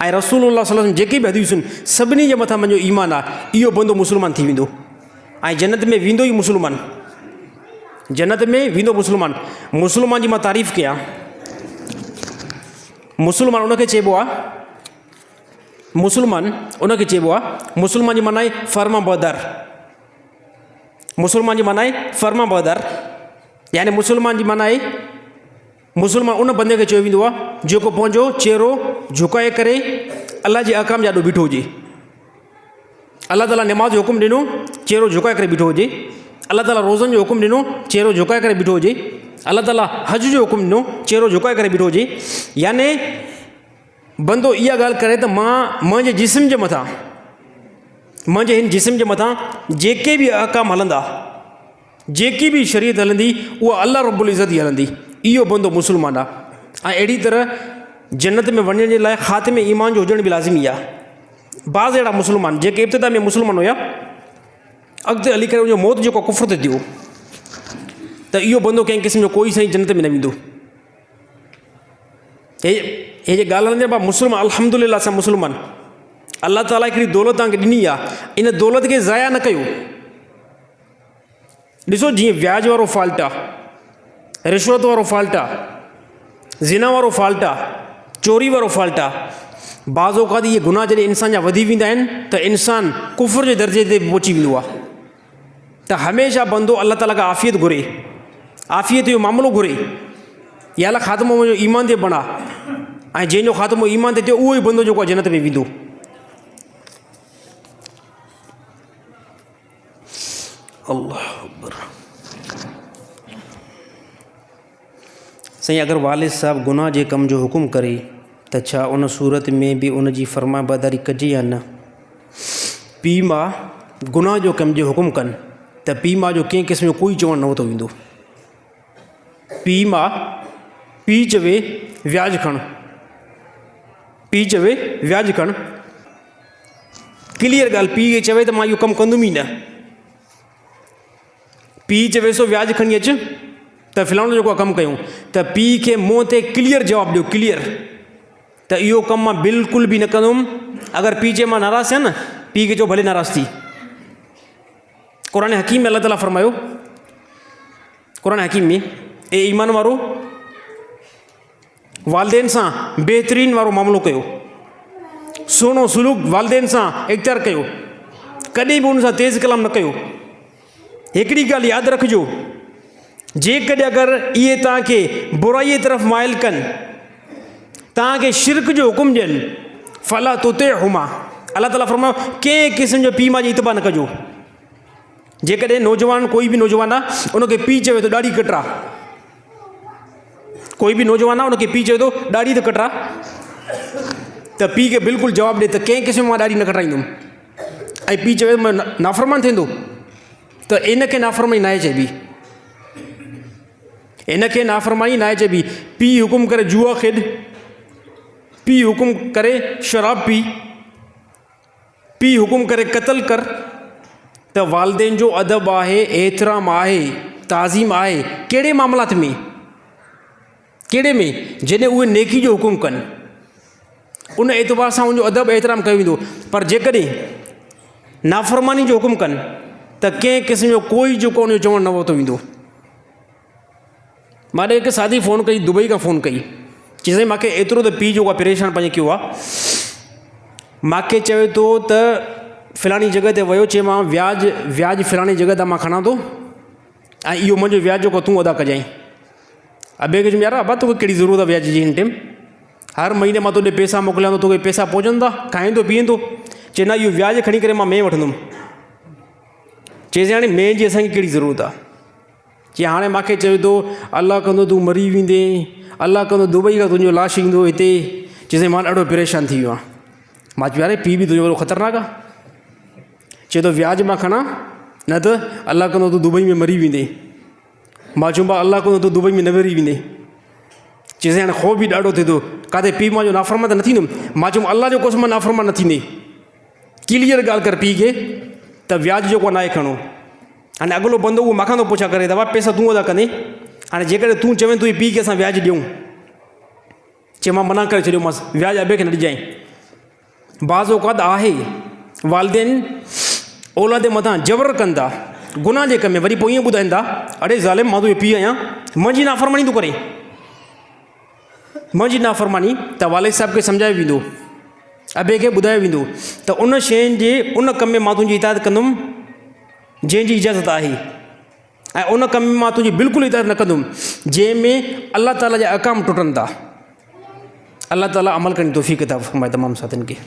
ऐं रसूलुल्लाह सल्लल्लाहु अलैहि वसल्लम जेके बि हदीसूं आहिनि, सभिनी जे मथां मुंहिंजो ईमान आहे, इहो बंदो मुस्लमान थी वेंदो ऐं जन्नत में वेंदो ई मुस्लमान। जन्नत में वेंदो मुस्लमान। मुस्लमान जी मां तारीफ़ कयां, मुस्लमान उनखे चइबो आहे, मुस्लमान उनखे चइबो आहे, मुस्लमान जी माना आहे फर्मा बरदार। मुस्लमान जी माना आहे फर्मा बरदार, यानी मुस्लमान जी माना आहे मुस्लमान उन बंदे खे चयो वेंदो आहे जेको पंहिंजो चेहरो झुकाए करे अल्लाह जे अहकाम जाॾो बीठो हुजे। अल्लाह ताला नमाज़ जो हुकुम ॾिनो, चेहरो झुकाए करे बीठो हुजे। अल्लाह ताला रोज़नि जो हुकुम ॾिनो, चेहरो झुकाए करे बीठो हुजे। अल्लाह ताला हज जो हुकुम ॾिनो, चेहरो झुकाए करे बीठो हुजे। याने बंदो इहा ॻाल्हि करे त मुंहिंजे जिस्म जे मथां, मुंहिंजे हिन जिस्म जे मथां जेके बि अहकाम हलंदा, जेकी बि शरीयत हलंदी, उहा अल्लाह रब्बुल इज़्ज़त ई हलंदी। इहो बंदो मुस्लमान आहे। ऐं अहिड़ी तरह जन्नत में वञण जे लाइ ख़ातिमे ईमान जो हुजण बि लाज़िमी आहे। बाज़ अहिड़ा मुस्लमान जेके इब्तिदा में मुस्लमान हुया, अॻिते हली करे उनजो मौत जेको कुफ़्र ते थियो, त इहो बंदो कंहिं क़िस्म जो कोई साईं जन्नत में न वेंदो। हे जे ॻाल्हि हलंदी आहे मुस्लमान, अल्हम्दुलिल्लाह असां मुस्लमान, अल्लाह ताला हिकिड़ी दौलत तव्हांखे ॾिनी आहे, इन दौलत खे ज़ाया न कयो। ॾिसो जीअं व्याज वारो फॉल्ट आहे, रिश्वत वारो फॉल्ट आहे, ज़िना वारो फॉल्ट आहे, चोरी वारो फॉल्ट आहे, बाज़ औक़ात इहे गुनाह जॾहिं इंसान जा वधी वेंदा आहिनि त इंसान कुफ़र जे दर्जे ते पहुची वेंदो आहे। त हमेशह बंदो अल्लाह ताला खां आफ़ियत घुरे, आफ़ियत जो मामिलो घुरे, या अल्लाह ख़ात्मो मुंहिंजो ईमान ते बणा, ऐं जंहिंजो ख़ात्मो ईमान ते थियो उहो ई बंदो जेको आहे जन्नत में वेंदो। अल्लाह अकबर। साईं अगरि वालिद साहिबु गुनाह जे कम जो हुकुम करे त छा उन सूरत में बि उन जी फर्मा बरदारी कजे या न? पीउ मां गुनाह जो कम जो हुकुम कनि त पीउ मां जो कंहिं क़िस्म जो कोई चवणु न वरितो वेंदो। पीउ मां, पीउ चवे व्याज खण, पीउ चवे व्याज खण, क्लियर ॻाल्हि, पीउ खे चवे त मां इहो कमु कंदुमि ई न। पीउ चवे सो व्याज खणी अचु त फलाणो जेको आहे कमु कयूं, त पीउ खे मुंहं ते क्लियर जवाबु ॾियो, क्लियर त इहो कमु मां बिल्कुलु बि न कंदुमि। अगरि पीउ चए मां नाराज़ थियां न, पीउ खे चओ भले नाराज़ थी। क़ुर हकीम में अल्लाह ताला फरमायो, क़ुर हकीम में ए ईमान वारो वालदेन सां बहितरीन वारो मामिलो कयो, सुहिणो सुलूक वालदेन सां इख़्तियार कयो, कॾहिं बि उन सां तेज़ कलाम न कयो। हिकिड़ी ॻाल्हि यादि रखिजो, जेकॾहिं अगरि इहे तव्हांखे बुराईअ तरफ़ माइल कनि, तव्हांखे शिरक जो हुकुम ॾियनि, फला तुते हुमा, अल्लाह ताला फरमायो कंहिं क़िस्म जो पीउ मां जी इतबा न कजो। जेकॾहिं नौजवान, कोई बि नौजवान आहे उनखे पीउ चवे थो ॾाढी कटरा, कोई बि नौजवान आहे उनखे पीउ चवे थो ॾाढी त कटरा, त पीउ खे बिल्कुलु जवाबु ॾिए त कंहिं क़िस्म मां ॾाढी न कटराईंदुमि। ऐं पीउ चवे मां नाफ़रमान थींदो, त इनखे नाफ़रमानी न आहे चइबी। इनखे नाफ़रमानी नाहे चइबी। पीउ हुकुम करे जुआ खेॾ, पीउ हुकुम करे शराब पी, पीउ हुकुम करे क़त्ल कर, त वालदेन जो अदब आहे, एतिराम आहे, ताज़ीम आहे कहिड़े मामलात में, कहिड़े में, जॾहिं उहे नेकी जो हुकुम कनि उन एतबार सां उनजो अदब एतिराम कयो वेंदो। पर जेकॾहिं नाफ़रमानी जो हुकुम कनि त कंहिं क़िस्म जो कोई जेको उनजो चवणु न वरितो वेंदो। मां हिकु सादी फ़ोन कई, दुबई खां फ़ोन कई, चई मूंखे एतिरो त पीउ जेको आहे परेशान पंहिंजे कयो आहे, मूंखे चवे थो त फ़लाणी जॻह ते वियो, चए मां व्याज फ़लाणी जॻह तां मां खणां थो ऐं इहो मुंहिंजो व्याज जेको तूं अदा कजांइ। अॿे खे चयुमि यार अबा तोखे कहिड़ी ज़रूरत आहे व्याज जी हिन टाइम, हर महीने मां तोॾे पैसा मोकिलियां थो, तोखे पैसा पहुचंदा, खाईंदो पीअंदो। चए न इहो व्याज खणी करे मां में वठंदुमि। चइसि हाणे में जी असांखे कहिड़ी ज़रूरत आहे। चई हाणे मूंखे चवे थो अलाह कंदो तूं मरी वेंदे, अलाह कंदो दुबई खां तुंहिंजो लाश ईंदो हिते। चइसि मां ॾाढो परेशान थी वियो आहियां। मां चयो यार पीउ बि तुंहिंजो वॾो ख़तरनाक आहे। चए थो व्याज मां खणा न त अलाह कंदो तूं दुबई में मरी वेंदे। मां चयुमि भाउ अलाह कंदो तूं दुबई में न मरी वेंदे। चइसि हाणे ख़ौफ़ बि ॾाढो थिए थो, किथे पीउ मां जो नाफ़रमान त न थींदुमि। मां चयुमि अलाह जो कसम नाफ़रमान न थींदे। क्लियर ॻाल्हि कर पीउ खे त व्याज जेको नाहे खणो। हाणे अॻिलो बंदो उहो मूंखां थो पुछा करे त भाउ पैसा तूं अदा कंदे, हाणे जेकॾहिं तूं चवें तुंहिंजे पीउ खे असां व्याज ॾियूं, चए मां मना करे छॾियोमांसि, व्याज अॿे खे न ॾिजांइ। बाज़ औक़ात आहे वालदेन औलाद जे मथां जबर कनि था गुनाह जे कम में, वरी पोइ ईअं ॿुधाईनि था अड़े ज़ालिम मां तुंहिंजो पीउ आहियां, मुंहिंजी नाफ़रमानी थो करे, मुंहिंजी नाफ़रमानी। त वालिद साहिब खे सम्झायो वेंदो, अॿे खे ॿुधायो वेंदो त उन शयुनि जे उन कम में मां तुंहिंजी इताद कंदुमि जंहिंजी इजाज़त आहे, ऐं उन कम में मां तुंहिंजी बिल्कुलु इताद न कंदुमि जंहिंमें अलाह ताला जा अहकाम टुटनि था। अलाह ताला अमल करणी तौफ़ीक़ अता फ़रमाए तमामु साथियुनि खे।